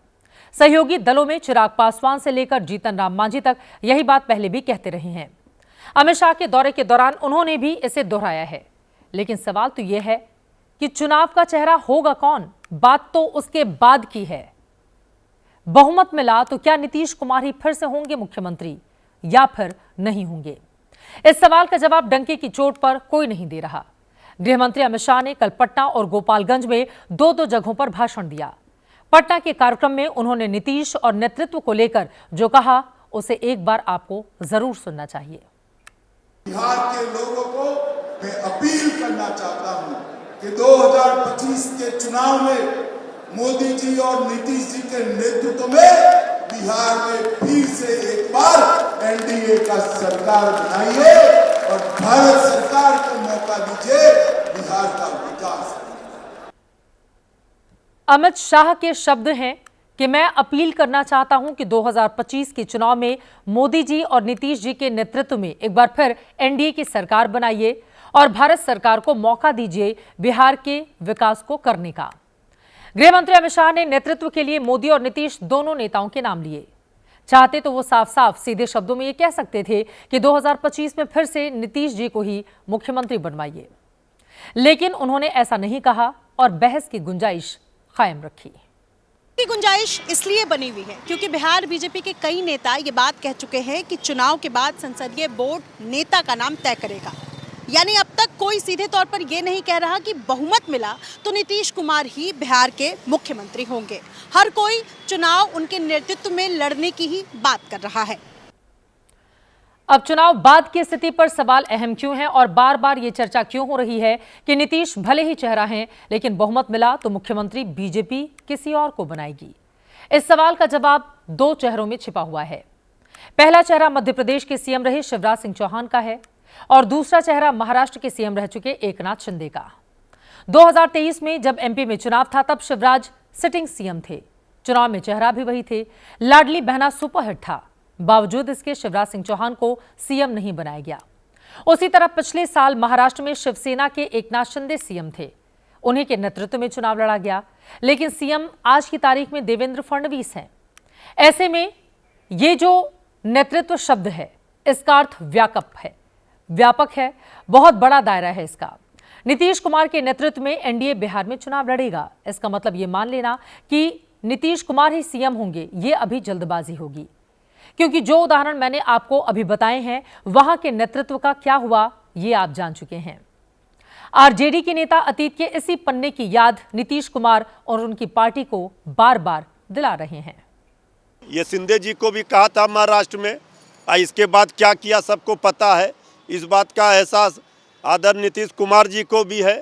सहयोगी दलों में चिराग पासवान से लेकर जीतन राम मांझी तक यही बात पहले भी कहते रहे हैं। अमित शाह के दौरे के दौरान उन्होंने भी इसे दोहराया है। लेकिन सवाल तो यह है कि चुनाव का चेहरा होगा कौन, बात तो उसके बाद की है। बहुमत मिला तो क्या नीतीश कुमार ही फिर से होंगे मुख्यमंत्री या फिर नहीं होंगे? इस सवाल का जवाब डंके की चोट पर कोई नहीं दे रहा। गृह मंत्री अमित शाह ने कल पटना और गोपालगंज में 2-2 जगहों पर भाषण दिया। पटना के कार्यक्रम में उन्होंने नीतीश और नेतृत्व को लेकर जो कहा उसे एक बार आपको जरूर सुनना चाहिए। बिहार के लोगों को मैं अपील करना चाहता हूं कि 2025 के चुनाव में मोदी जी और नीतीश जी के नेतृत्व में बिहार में फिर से एक बार एनडीए का सरकार बनाइए और भारत सरकार को मौका दीजिए बिहार का विकास। अमित शाह के शब्द हैं कि मैं अपील करना चाहता हूं कि 2025 के चुनाव में मोदी जी और नीतीश जी के नेतृत्व में एक बार फिर एनडीए की सरकार बनाइए और भारत सरकार को मौका दीजिए बिहार के विकास को करने का। गृह मंत्री अमित शाह ने नेतृत्व के लिए मोदी और नीतीश दोनों नेताओं के नाम लिए। चाहते तो वो साफ साफ सीधे शब्दों में ये कह सकते थे कि 2025 में फिर से नीतीश जी को ही मुख्यमंत्री बनवाइए, लेकिन उन्होंने ऐसा नहीं कहा और बहस की गुंजाइश कायम रखी। की गुंजाइश इसलिए बनी हुई है क्योंकि बिहार बीजेपी के कई नेता ये बात कह चुके हैं कि चुनाव के बाद संसदीय बोर्ड नेता का नाम तय करेगा। यानी अब तक कोई सीधे तौर पर ये नहीं कह रहा कि बहुमत मिला तो नीतीश कुमार ही बिहार के मुख्यमंत्री होंगे। हर कोई चुनाव उनके नेतृत्व में लड़ने की ही बात कर रहा है। अब चुनाव बाद की स्थिति पर सवाल अहम क्यों है और बार बार ये चर्चा क्यों हो रही है कि नीतीश भले ही चेहरा हैं, लेकिन बहुमत मिला तो मुख्यमंत्री बीजेपी किसी और को बनाएगी? इस सवाल का जवाब 2 चेहरों में छिपा हुआ है। पहला चेहरा मध्य प्रदेश के सीएम रहे शिवराज सिंह चौहान का है और दूसरा चेहरा महाराष्ट्र के सीएम रह चुके एकनाथ शिंदे का। 2023 में जब एमपी में चुनाव था तब शिवराज सिटिंग सीएम थे। चुनाव में चेहरा भी वही थे। लाडली बहना सुपरहिट था, बावजूद इसके शिवराज सिंह चौहान को सीएम नहीं बनाया गया। उसी तरह पिछले साल महाराष्ट्र में शिवसेना के एकनाथ शिंदे सीएम थे, उन्हीं के नेतृत्व में चुनाव लड़ा गया, लेकिन सीएम आज की तारीख में देवेंद्र फडणवीस हैं। ऐसे में ये जो नेतृत्व शब्द है इसका अर्थ व्यापक है, बहुत बड़ा दायरा है इसका। नीतीश कुमार के नेतृत्व में एनडीए बिहार में चुनाव लड़ेगा। इसका मतलब ये मान लेना कि नीतीश कुमार ही सीएम होंगे, ये अभी जल्दबाजी होगी, क्योंकि जो उदाहरण मैंने आपको अभी बताए हैं वहां के नेतृत्व का क्या हुआ ये आप जान चुके हैं। आरजेडी के नेता अतीत के इसी पन्ने की याद नीतीश कुमार और उनकी पार्टी को बार बार दिला रहे हैं। ये शिंदे जी को भी कहा था महाराष्ट्र में, इसके बाद क्या किया सबको पता है। इस बात का एहसास आदरणीय नीतीश कुमार जी को भी है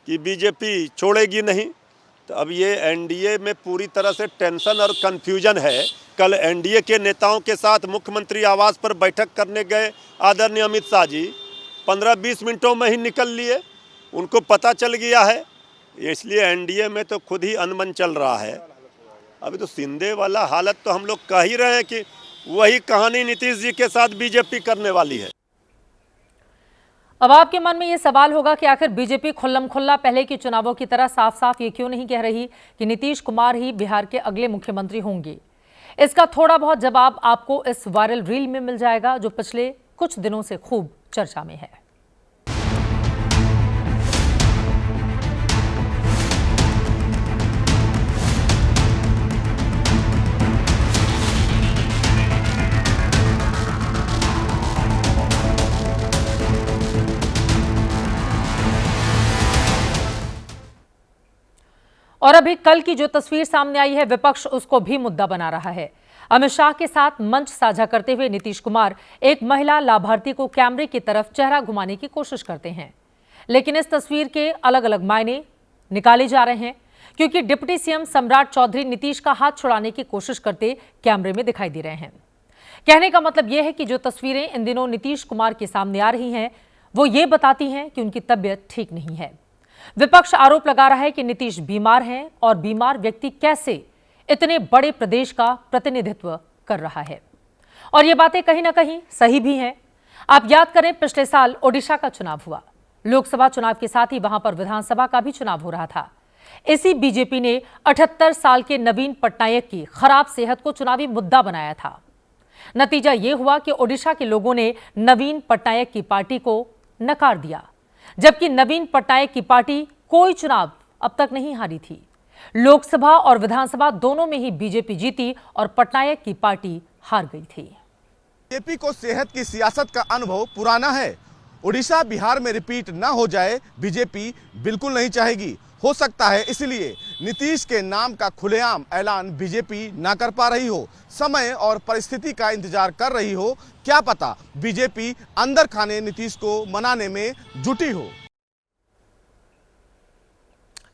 कि बीजेपी छोड़ेगी नहीं। तो अब ये एनडीए में पूरी तरह से टेंशन और कन्फ्यूजन है। कल एनडीए के नेताओं के साथ मुख्यमंत्री आवास पर बैठक करने गए आदरणीय अमित शाह जी 15-20 मिनटों में ही निकल लिए, उनको पता चल गया है। इसलिए एनडीए में तो खुद ही अनबन चल रहा है। अभी तो शिंदे वाला हालत तो हम लोग कह ही रहे हैं कि वही कहानी नीतीश जी के साथ बीजेपी करने वाली है। अब आपके मन में ये सवाल होगा कि आखिर बीजेपी खुल्लम खुल्ला पहले के चुनावों की तरह साफ साफ ये क्यों नहीं कह रही कि नीतीश कुमार ही बिहार के अगले मुख्यमंत्री होंगे। इसका थोड़ा बहुत जवाब आपको इस वायरल रील में मिल जाएगा जो पिछले कुछ दिनों से खूब चर्चा में है। और अभी कल की जो तस्वीर सामने आई है, विपक्ष उसको भी मुद्दा बना रहा है। अमित शाह के साथ मंच साझा करते हुए नीतीश कुमार एक महिला लाभार्थी को कैमरे की तरफ चेहरा घुमाने की कोशिश करते हैं, लेकिन इस तस्वीर के अलग अलग मायने निकाले जा रहे हैं क्योंकि डिप्टी सीएम सम्राट चौधरी नीतीश का हाथ छुड़ाने की कोशिश करते कैमरे में दिखाई दे रहे हैं। कहने का मतलब यह है कि जो तस्वीरें इन दिनों नीतीश कुमार के सामने आ रही हैं वो ये बताती हैं कि उनकी तबीयत ठीक नहीं है। विपक्ष आरोप लगा रहा है कि नीतीश बीमार हैं और बीमार व्यक्ति कैसे इतने बड़े प्रदेश का प्रतिनिधित्व कर रहा है। और ये बातें कहीं ना कहीं सही भी हैं। आप याद करें, पिछले साल ओडिशा का चुनाव हुआ, लोकसभा चुनाव के साथ ही वहां पर विधानसभा का भी चुनाव हो रहा था। इसी बीजेपी ने 78 साल के नवीन पटनायक की खराब सेहत को चुनावी मुद्दा बनाया था। नतीजा ये हुआ कि ओडिशा के लोगों ने नवीन पटनायक की पार्टी को नकार दिया, जबकि नवीन पटनायक की पार्टी कोई चुनाव अब तक नहीं हारी थी। लोकसभा और विधानसभा दोनों में ही बीजेपी जीती और पटनायक की पार्टी हार गई थी। बीजेपी को सेहत की सियासत का अनुभव पुराना है। ओडिशा बिहार में रिपीट न हो जाए बीजेपी बिल्कुल नहीं चाहेगी। हो सकता है इसलिए नीतीश के नाम का खुलेआम ऐलान बीजेपी ना कर पा रही हो, समय और परिस्थिति का इंतजार कर रही हो। क्या पता बीजेपी अंदर खाने नीतीश को मनाने में जुटी हो।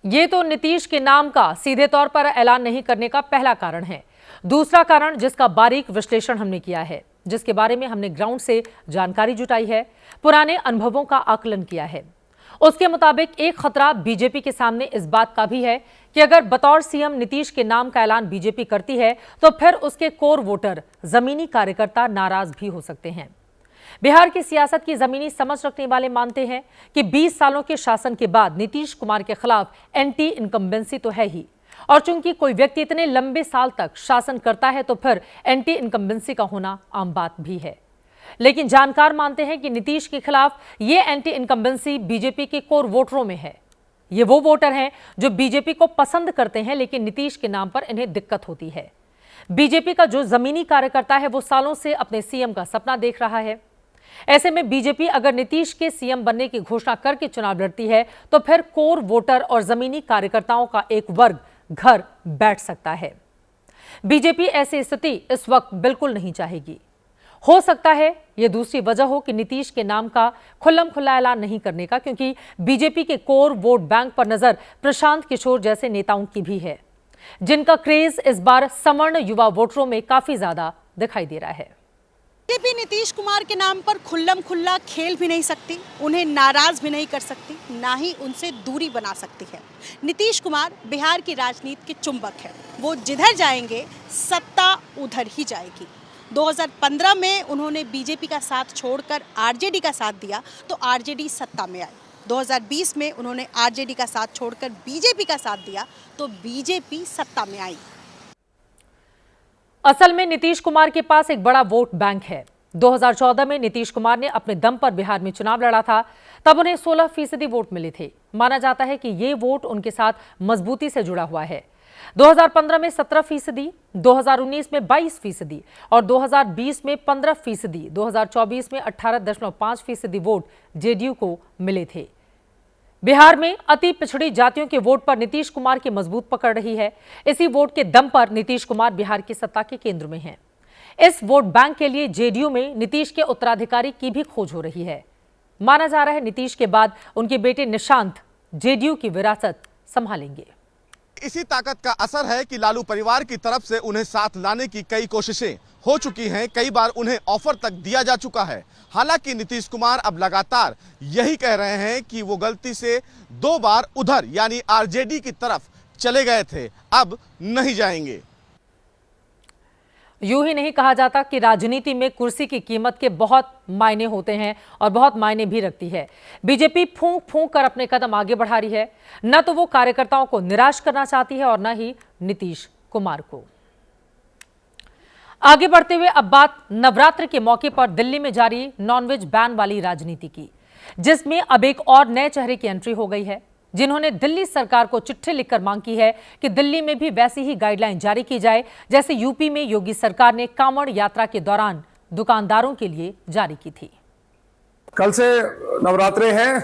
ये तो नीतीश के नाम का सीधे तौर पर ऐलान नहीं करने का पहला कारण है। दूसरा कारण जिसका बारीक विश्लेषण हमने किया है, जिसके बारे में हमने ग्राउंड से जानकारी जुटाई है, पुराने अनुभवों का आकलन किया है, उसके मुताबिक एक खतरा बीजेपी के सामने इस बात का भी है कि अगर बतौर सीएम नीतीश के नाम का ऐलान बीजेपी करती है तो फिर उसके कोर वोटर, जमीनी कार्यकर्ता नाराज भी हो सकते हैं। बिहार की सियासत की जमीनी समझ रखने वाले मानते हैं कि 20 सालों के शासन के बाद नीतीश कुमार के खिलाफ एंटी इनकम्बेंसी तो है ही, और चूंकि कोई व्यक्ति इतने लंबे साल तक शासन करता है तो फिर एंटी इनकम्बेंसी का होना आम बात भी है। लेकिन जानकार मानते हैं कि नीतीश के खिलाफ ये एंटी इनकम्बेंसी बीजेपी के कोर वोटरों में है। ये वो वोटर हैं जो बीजेपी को पसंद करते हैं, लेकिन नीतीश के नाम पर इन्हें दिक्कत होती है। बीजेपी का जो जमीनी कार्यकर्ता है वो सालों से अपने सीएम का सपना देख रहा है। ऐसे में बीजेपी अगर नीतीश के सीएम बनने की घोषणा करके चुनाव लड़ती है तो फिर कोर वोटर और जमीनी कार्यकर्ताओं का एक वर्ग घर बैठ सकता है। बीजेपी ऐसी स्थिति इस वक्त बिल्कुल नहीं चाहेगी। हो सकता है यह दूसरी वजह हो कि नीतीश के नाम का खुल्लम खुल्ला ऐलान नहीं करने का, क्योंकि बीजेपी के कोर वोट बैंक पर नजर प्रशांत किशोर जैसे नेताओं की भी है, जिनका क्रेज इस बार सवर्ण युवा वोटरों में काफी ज्यादा दिखाई दे रहा है। बीजेपी नीतीश कुमार के नाम पर खुल्लम खुल्ला खेल भी नहीं सकती, उन्हें नाराज भी नहीं कर सकती, ना ही उनसे दूरी बना सकती है। नीतीश कुमार बिहार की राजनीति के चुंबक है। वो जिधर जाएंगे सत्ता उधर ही जाएगी। 2015 में उन्होंने बीजेपी का साथ छोड़कर आरजेडी का साथ दिया तो आरजेडी सत्ता में आई। 2020 में उन्होंने आरजेडी का साथ छोड़कर बीजेपी का साथ दिया तो बीजेपी सत्ता में आई। असल में नीतीश कुमार के पास एक बड़ा वोट बैंक है। 2014 में नीतीश कुमार ने अपने दम पर बिहार में चुनाव लड़ा था, तब उन्हें 16% वोट मिले थे। माना जाता है कि ये वोट उनके साथ मजबूती से जुड़ा हुआ है। 2015 में 17%, 2019 में 22% और 2020 में 15%, 2024 में 18.5% वोट जेडीयू को मिले थे। बिहार में अति पिछड़ी जातियों के वोट पर नीतीश कुमार की मजबूत पकड़ रही है। इसी वोट के दम पर नीतीश कुमार बिहार की सत्ता के केंद्र में हैं। इस वोट बैंक के लिए जेडीयू में नीतीश के उत्तराधिकारी की भी खोज हो रही है। माना जा रहा है नीतीश के बाद उनके बेटे निशांत जेडीयू की विरासत संभालेंगे। इसी ताकत का असर है कि लालू परिवार की तरफ से उन्हें साथ लाने की कई कोशिशें हो चुकी हैं, कई बार उन्हें ऑफर तक दिया जा चुका है। हालांकि नीतीश कुमार अब लगातार यही कह रहे हैं कि वो गलती से 2 बार उधर यानी आरजेडी की तरफ चले गए थे, अब नहीं जाएंगे। यूं ही नहीं कहा जाता कि राजनीति में कुर्सी की कीमत के बहुत मायने होते हैं और बहुत मायने भी रखती है। बीजेपी फूंक फूंक कर अपने कदम आगे बढ़ा रही है। न तो वो कार्यकर्ताओं को निराश करना चाहती है और न ही नीतीश कुमार को। आगे बढ़ते हुए अब बात नवरात्र के मौके पर दिल्ली में जारी नॉनवेज बैन वाली राजनीति की, जिसमें अब एक और नए चेहरे की एंट्री हो गई है, जिन्होंने दिल्ली सरकार को चिट्ठी लिखकर मांग की है कि दिल्ली में भी वैसी ही गाइडलाइन जारी की जाए जैसे यूपी में योगी सरकार ने कांवड़ यात्रा के दौरान दुकानदारों के लिए जारी की थी। कल से नवरात्रे हैं,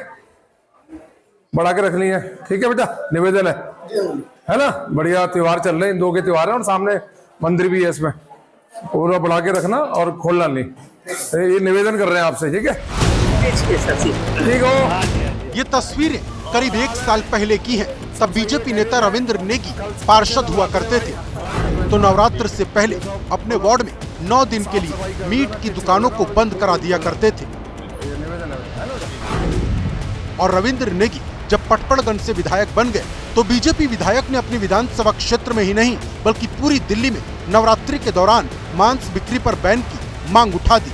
बढ़ा के रख लिए, ठीक है बेटा, निवेदन है ना। बढ़िया त्योहार चल रहे हैं, इन 2 के त्योहार हैं और सामने मंदिर भी है, इसमें पूरा बढ़ा के रखना और खोलना नहीं। ये निवेदन कर रहे हैं आपसे, ठीक है, ठीक हो। ये तस्वीरें करीब 1 साल पहले की हैं। तब बीजेपी नेता रविंद्र नेगी पार्षद हुआ करते थे, तो नवरात्र से पहले अपने वार्ड में 9 दिन के लिए मीट की दुकानों को बंद करा दिया करते थे। और रविंद्र नेगी जब पटपड़गंज से विधायक बन गए तो बीजेपी विधायक ने अपनी विधानसभा क्षेत्र में ही नहीं बल्कि पूरी दिल्ली में नवरात्रि के दौरान मांस बिक्री पर बैन की मांग उठा दी।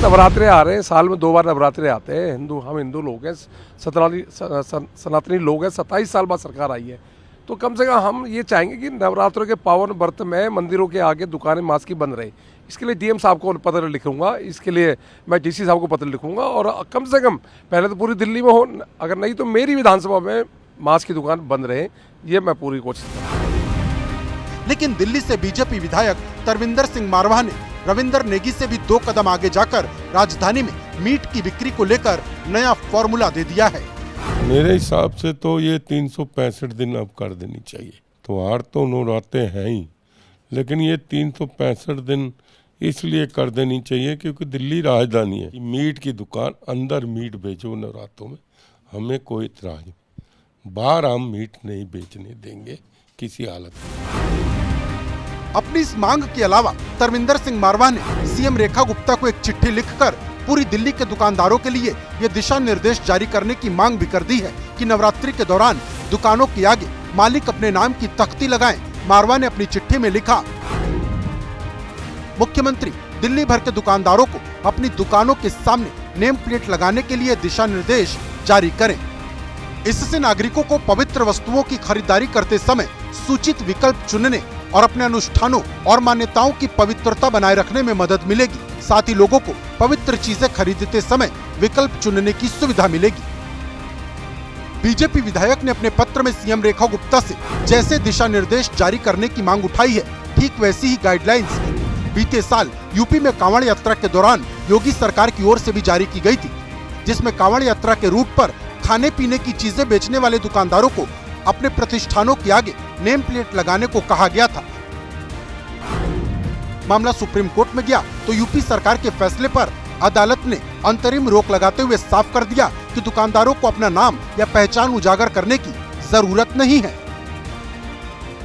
नवरात्रे आ रहे हैं, साल में 2 बार नवरात्रे आते हैं। हम हिंदू लोग हैं, सनातनी लोग हैं। 27 साल बाद सरकार आई है, तो कम से कम हम ये चाहेंगे कि नवरात्रों के पावन व्रत में मंदिरों के आगे दुकानें मांस की बंद रहे। इसके लिए डीएम साहब को पत्र लिखूंगा, इसके लिए मैं डीसी साहब को पत्र लिखूंगा और कम से कम पहले तो पूरी दिल्ली में हो, अगर नहीं तो मेरी विधानसभा में मांस की दुकान बंद रहे, ये मैं पूरी कोशिश करूँगा। लेकिन दिल्ली से बीजेपी विधायक तरविंदर सिंह मारवाह ने रविंदर नेगी से भी 2 कदम आगे जाकर राजधानी में मीट की बिक्री को लेकर नया फॉर्मूला दे दिया है। मेरे हिसाब से तो ये 365 दिन अब कर देनी चाहिए। त्योहार तो नवरात्रे हैं ही, लेकिन ये 365 दिन इसलिए कर देनी चाहिए क्योंकि दिल्ली राजधानी है। मीट की दुकान अंदर मीट बेचो नवरात्रों में, हमें कोई इतराज नहीं। बाहर हम मीट नहीं बेचने देंगे किसी हालत में। अपनी इस मांग के अलावा तरविंदर सिंह मारवाह ने सीएम रेखा गुप्ता को एक चिट्ठी लिखकर पूरी दिल्ली के दुकानदारों के लिए ये दिशा निर्देश जारी करने की मांग भी कर दी है कि नवरात्रि के दौरान दुकानों के आगे मालिक अपने नाम की तख्ती लगाएं। मारवाह ने अपनी चिट्ठी में लिखा, मुख्यमंत्री दिल्ली भर के दुकानदारों को अपनी दुकानों के सामने नेम प्लेट लगाने के लिए दिशा निर्देश जारी करें। इससे नागरिकों को पवित्र वस्तुओं की खरीदारी करते समय सूचित विकल्प चुनने और अपने अनुष्ठानों और मान्यताओं की पवित्रता बनाए रखने में मदद मिलेगी। साथ ही लोगों को पवित्र चीजें खरीदते समय विकल्प चुनने की सुविधा मिलेगी। बीजेपी विधायक ने अपने पत्र में सीएम रेखा गुप्ता से जैसे दिशा निर्देश जारी करने की मांग उठाई है, ठीक वैसी ही गाइडलाइंस बीते साल यूपी में कांवड़ यात्रा के दौरान योगी सरकार की ओर से भी जारी की गई थी, जिसमें कांवड़ यात्रा के रूट पर खाने पीने की चीजें बेचने वाले दुकानदारों को अपने प्रतिष्ठानों के आगे नेम प्लेट लगाने को कहा गया था। मामला सुप्रीम कोर्ट में गया तो यूपी सरकार के फैसले पर अदालत ने अंतरिम रोक लगाते हुए साफ कर दिया कि दुकानदारों को अपना नाम या पहचान उजागर करने की जरूरत नहीं है।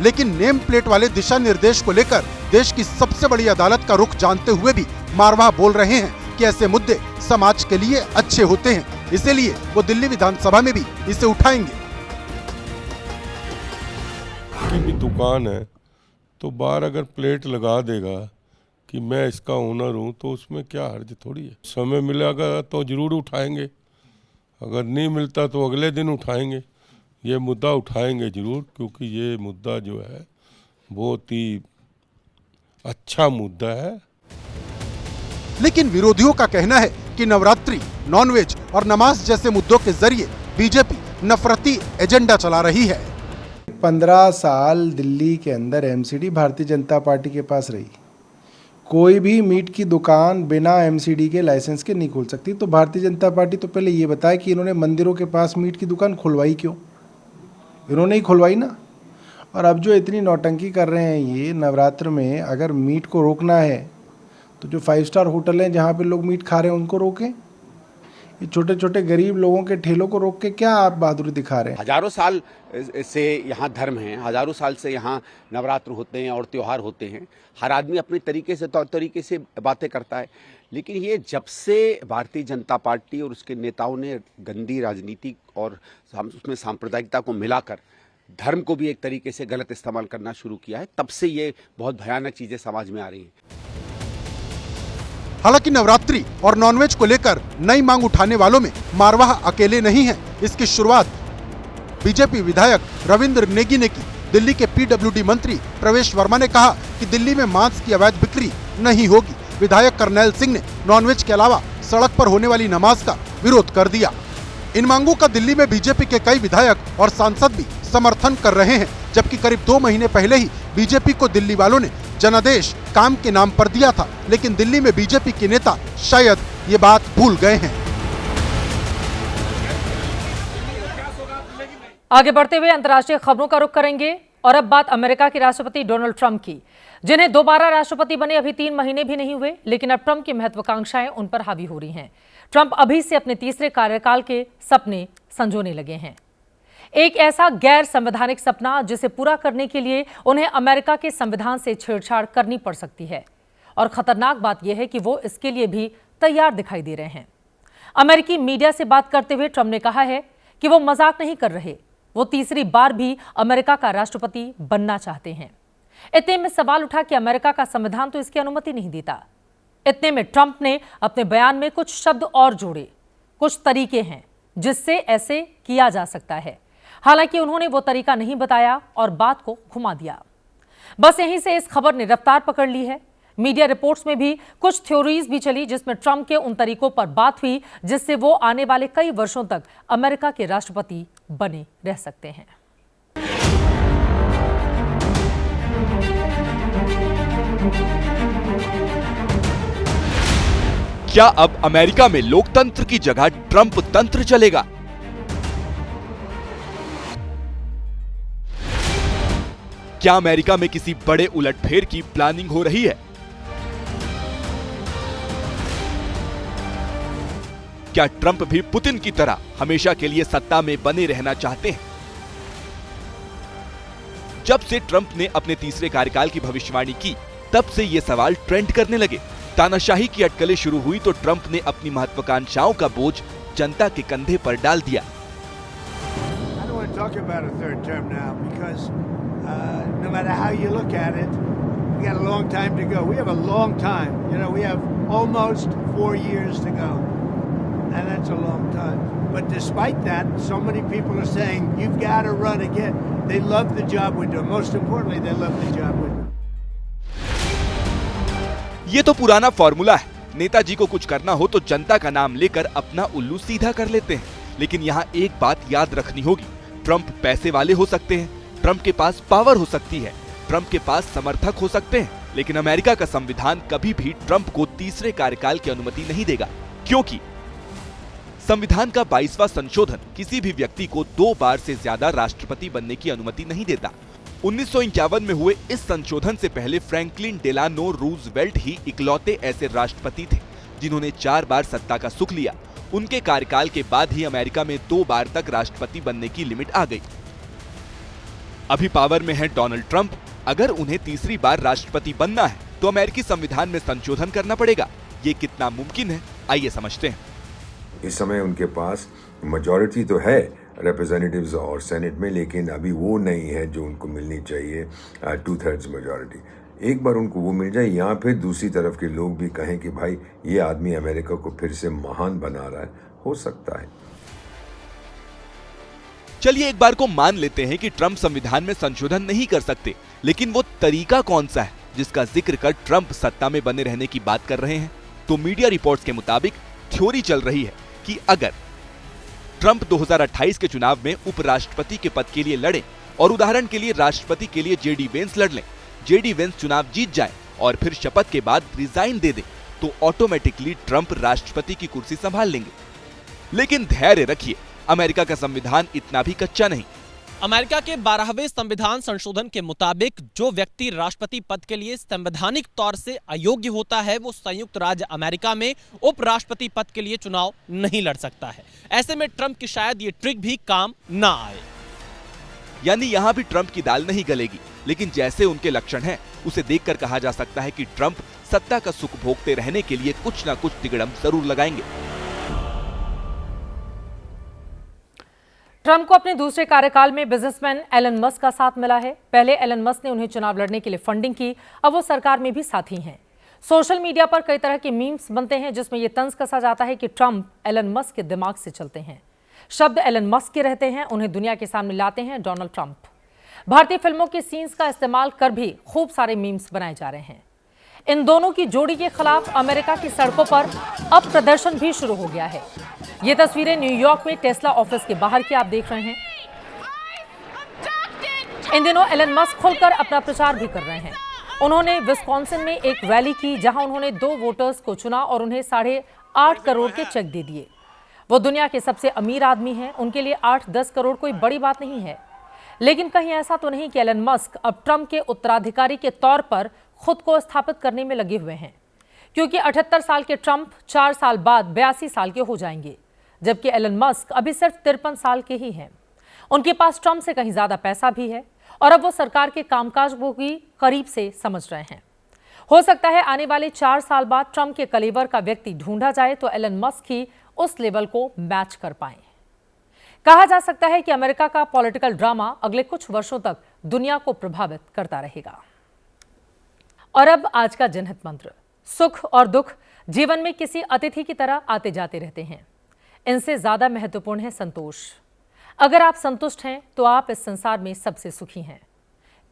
लेकिन नेम प्लेट वाले दिशा निर्देश को लेकर देश की सबसे बड़ी अदालत का रुख जानते हुए भी मारवाह बोल रहे हैं कि ऐसे मुद्दे समाज के लिए अच्छे होते हैं, इसीलिए वो दिल्ली विधानसभा में भी इसे उठाएंगे। की भी दुकान है तो बाहर अगर प्लेट लगा देगा कि मैं इसका ओनर हूँ तो उसमें क्या हर्ज थोड़ी है। समय मिलेगा तो जरूर उठाएंगे, अगर नहीं मिलता तो अगले दिन उठाएंगे। ये मुद्दा उठाएंगे जरूर, क्योंकि ये मुद्दा जो है बहुत ही अच्छा मुद्दा है। लेकिन विरोधियों का कहना है कि नवरात्रि, नॉनवेज और नमाज जैसे मुद्दों के जरिए बीजेपी नफरती एजेंडा चला रही है। 15 साल दिल्ली के अंदर एमसीडी भारतीय जनता पार्टी के पास रही, कोई भी मीट की दुकान बिना एमसीडी के लाइसेंस के नहीं खोल सकती। तो भारतीय जनता पार्टी तो पहले ये बताए कि इन्होंने मंदिरों के पास मीट की दुकान खुलवाई क्यों? इन्होंने ही खुलवाई ना। और अब जो इतनी नौटंकी कर रहे हैं ये नवरात्र में, अगर मीट को रोकना है तो जो 5 स्टार होटल हैं जहाँ पे लोग मीट खा रहे हैं उनको रोकें। ये छोटे छोटे गरीब लोगों के ठेलों को रोक के क्या आप बहादुरी दिखा रहे हैं? हजारों साल से यहाँ धर्म है, हजारों साल से यहाँ नवरात्र होते हैं और त्यौहार होते हैं। हर आदमी अपने तरीके से, तौर तरीके से बातें करता है। लेकिन ये जब से भारतीय जनता पार्टी और उसके नेताओं ने गंदी राजनीति और उसमें सांप्रदायिकता को मिलाकर धर्म को भी एक तरीके से गलत इस्तेमाल करना शुरू किया है, तब से ये बहुत भयानक चीजें समाज में आ रही हैं। हालांकि नवरात्रि और नॉनवेज को लेकर नई मांग उठाने वालों में मारवाह अकेले नहीं है। इसकी शुरुआत बीजेपी विधायक रविंद्र नेगी ने की। दिल्ली के पीडब्ल्यूडी मंत्री प्रवेश वर्मा ने कहा कि दिल्ली में मांस की अवैध बिक्री नहीं होगी। विधायक करनैल सिंह ने नॉनवेज के अलावा सड़क पर होने वाली नमाज का विरोध कर दिया। इन मांगों का दिल्ली में बीजेपी के कई विधायक और सांसद भी समर्थन कर रहे हैं, जबकि करीब 2 महीने पहले ही बीजेपी को दिल्ली वालों ने जनादेश काम के नाम पर दिया था। लेकिन दिल्ली में बीजेपी के नेता शायद ये बात भूल गए हैं। आगे बढ़ते हुए अंतर्राष्ट्रीय खबरों का रुख करेंगे और अब बात अमेरिका के राष्ट्रपति डोनाल्ड ट्रंप की, जिन्हें दोबारा राष्ट्रपति बने अभी 3 महीने भी नहीं हुए, लेकिन अब ट्रंप की महत्वाकांक्षाएं उन पर हावी हो रही हैं। ट्रंप अभी से अपने तीसरे कार्यकाल के सपने संजोने लगे हैं। एक ऐसा गैर संवैधानिक सपना जिसे पूरा करने के लिए उन्हें अमेरिका के संविधान से छेड़छाड़ करनी पड़ सकती है। और खतरनाक बात यह है कि वो इसके लिए भी तैयार दिखाई दे रहे हैं। अमेरिकी मीडिया से बात करते हुए ट्रंप ने कहा है कि वो मजाक नहीं कर रहे, वो तीसरी बार भी अमेरिका का राष्ट्रपति बनना चाहते हैं। इतने में सवाल उठा कि अमेरिका का संविधान तो इसकी अनुमति नहीं देता। इतने में ट्रंप ने अपने बयान में कुछ शब्द और जोड़े। कुछ तरीके हैं जिससे ऐसे किया जा सकता है। हालांकि उन्होंने वो तरीका नहीं बताया और बात को घुमा दिया। बस यहीं से इस खबर ने रफ्तार पकड़ ली है। मीडिया रिपोर्ट्स में भी कुछ थ्योरीज भी चली जिसमें ट्रंप के उन तरीकों पर बात हुई जिससे वो आने वाले कई वर्षों तक अमेरिका के राष्ट्रपति बने रह सकते हैं। क्या अब अमेरिका में लोकतंत्र की जगह ट्रंप तंत्र चलेगा? क्या अमेरिका में किसी बड़े उलटफेर की प्लानिंग हो रही है? क्या ट्रंप भी पुतिन की तरह हमेशा के लिए सत्ता में बने रहना चाहते हैं? जब से ट्रंप ने अपने तीसरे कार्यकाल की भविष्यवाणी की, तब से ये सवाल ट्रेंड करने लगे। तानाशाही की अटकलें शुरू हुई तो ट्रंप ने अपनी महत्वाकांक्षाओं का बोझ जनता के कंधे पर डाल दिया। No matter how you look at it, we got a long time to go. We have a long time. You know, we have almost 4 years to go. And that's a long time. But despite that, so many people are saying, you've got to run again. They love the job we do. Most importantly, they love the job we do. ये तो पुराना formula है। नेताजी को कुछ करना हो तो जनता का नाम लेकर अपना उल्लू सीधा कर लेते हैं। लेकिन यहाँ एक बात याद रखनी होगी, ट्रंप पैसे वाले हो सकते हैं, ट्रंप के पास पावर हो सकती है, ट्रंप के पास समर्थक हो सकते हैं, लेकिन अमेरिका का संविधान कभी भी ट्रंप को तीसरे कार्यकाल की अनुमति नहीं देगा, क्योंकि संविधान का 22वां संशोधन किसी भी व्यक्ति को 2 बार से ज्यादा राष्ट्रपति बनने की अनुमति नहीं देता। 1951 में हुए इस संशोधन से पहले फ्रैंकलिन डेलानो रूजवेल्ट ही इकलौते ऐसे राष्ट्रपति थे जिन्होंने 4 बार सत्ता का सुख लिया। उनके कार्यकाल के बाद ही अमेरिका में 2 बार तक राष्ट्रपति बनने की लिमिट आ गई। अभी पावर में है डोनाल्ड ट्रंप। अगर उन्हें तीसरी बार राष्ट्रपति बनना है तो अमेरिकी संविधान में संशोधन करना पड़ेगा। ये कितना मुमकिन है, आइए समझते हैं। इस समय उनके पास मेजॉरिटी तो है रिप्रेजेंटेटिव्स और सेनेट में, लेकिन अभी वो नहीं है जो उनको मिलनी चाहिए 2/3 मेजॉरिटी। एक बार उनको वो मिल जाए या फिर दूसरी तरफ के लोग भी कहें कि भाई ये आदमी अमेरिका को फिर से महान बना रहा है, हो सकता है। चलिए एक बार को मान लेते हैं कि ट्रंप संविधान में संशोधन नहीं कर सकते, लेकिन वो तरीका कौन सा है जिसका जिक्र कर ट्रंप सत्ता में बने रहने की बात कर रहे हैं? तो मीडिया रिपोर्ट्स के मुताबिक थ्योरी चल रही है कि अगर ट्रंप 2028 के चुनाव में उपराष्ट्रपति के पद के लिए लड़े और उदाहरण के लिए राष्ट्रपति के लिए जेडी वेंस लड़ लें, जेडी वेंस चुनाव जीत जाए और फिर शपथ के बाद रिजाइन दे दें तो ऑटोमेटिकली ट्रंप राष्ट्रपति की कुर्सी संभाल लेंगे। लेकिन धैर्य रखिए, अमेरिका का संविधान इतना भी कच्चा नहीं। अमेरिका के 12वें संविधान संशोधन के मुताबिक जो व्यक्ति राष्ट्रपति पद के लिए संवैधानिक तौर से अयोग्य होता है वो संयुक्त राज्य अमेरिका में उपराष्ट्रपति पद के लिए चुनाव नहीं लड़ सकता है। ऐसे में ट्रंप की शायद ये ट्रिक भी काम ना आए। यानी यहां भी ट्रंप की दाल नहीं गलेगी, लेकिन जैसे उनके लक्षण हैं उसे देखकर कहा जा सकता है कि ट्रंप सत्ता का सुख भोगते रहने के लिए कुछ ना कुछ तिगड़म जरूर लगाएंगे। ट्रंप को अपने दूसरे कार्यकाल में बिजनेसमैन एलन मस्क का साथ मिला है। पहले एलन मस्क ने उन्हें चुनाव लड़ने के लिए फंडिंग की, अब वो सरकार में भी साथी हैं। सोशल मीडिया पर कई तरह के मीम्स बनते हैं जिसमें यह तंज कसा जाता है कि ट्रंप एलन मस्क के दिमाग से चलते हैं। शब्द एलन मस्क के रहते हैं, उन्हें दुनिया के सामने लाते हैं डोनाल्ड ट्रंप। भारतीय फिल्मों के सीन्स का इस्तेमाल कर भी खूब सारे मीम्स बनाए जा रहे हैं। इन दोनों की जोड़ी के खिलाफ अमेरिका की सड़कों पर अब प्रदर्शन भी शुरू हो गया है। ये तस्वीरें न्यूयॉर्क में टेस्ला ऑफिस के बाहर की आप देख रहे हैं। इन दिनों एलन मस्क खुलकर अपना प्रचार भी कर रहे हैं। उन्होंने विस्कॉन्सिन में एक रैली की जहां उन्होंने 2 वोटर्स को चुना और उन्हें 8.5 करोड़ के चेक दे दिए। वो दुनिया के सबसे अमीर आदमी हैं, उनके लिए 8-10 करोड़ कोई बड़ी बात नहीं है। लेकिन कहीं ऐसा तो नहीं कि एलन मस्क अब ट्रंप के उत्तराधिकारी के तौर पर खुद को स्थापित करने में लगे हुए हैं, क्योंकि 78 साल के ट्रंप 4 साल बाद 82 साल के हो जाएंगे, जबकि एलन मस्क अभी सिर्फ 53 साल के ही हैं। उनके पास ट्रंप से कहीं ज्यादा पैसा भी है और अब वो सरकार के कामकाज को भी करीब से समझ रहे हैं। हो सकता है आने वाले 4 साल बाद ट्रंप के कलेवर का व्यक्ति ढूंढा जाए तो एलन मस्क ही उस लेवल को मैच कर पाए। कहा जा सकता है कि अमेरिका का पॉलिटिकल ड्रामा अगले कुछ वर्षों तक दुनिया को प्रभावित करता रहेगा। और अब आज का जनहित मंत्र। सुख और दुख जीवन में किसी अतिथि की तरह आते जाते रहते हैं। इनसे ज्यादा महत्वपूर्ण है संतोष। अगर आप संतुष्ट हैं तो आप इस संसार में सबसे सुखी हैं।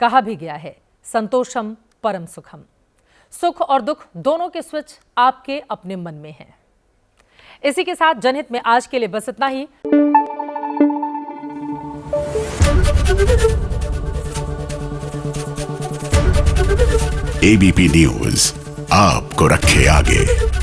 कहा भी गया है, संतोषम परम सुखम। सुख और दुख दोनों के स्विच आपके अपने मन में हैं। इसी के साथ जनहित में आज के लिए बस इतना ही। एबीपी न्यूज आपको रखे आगे।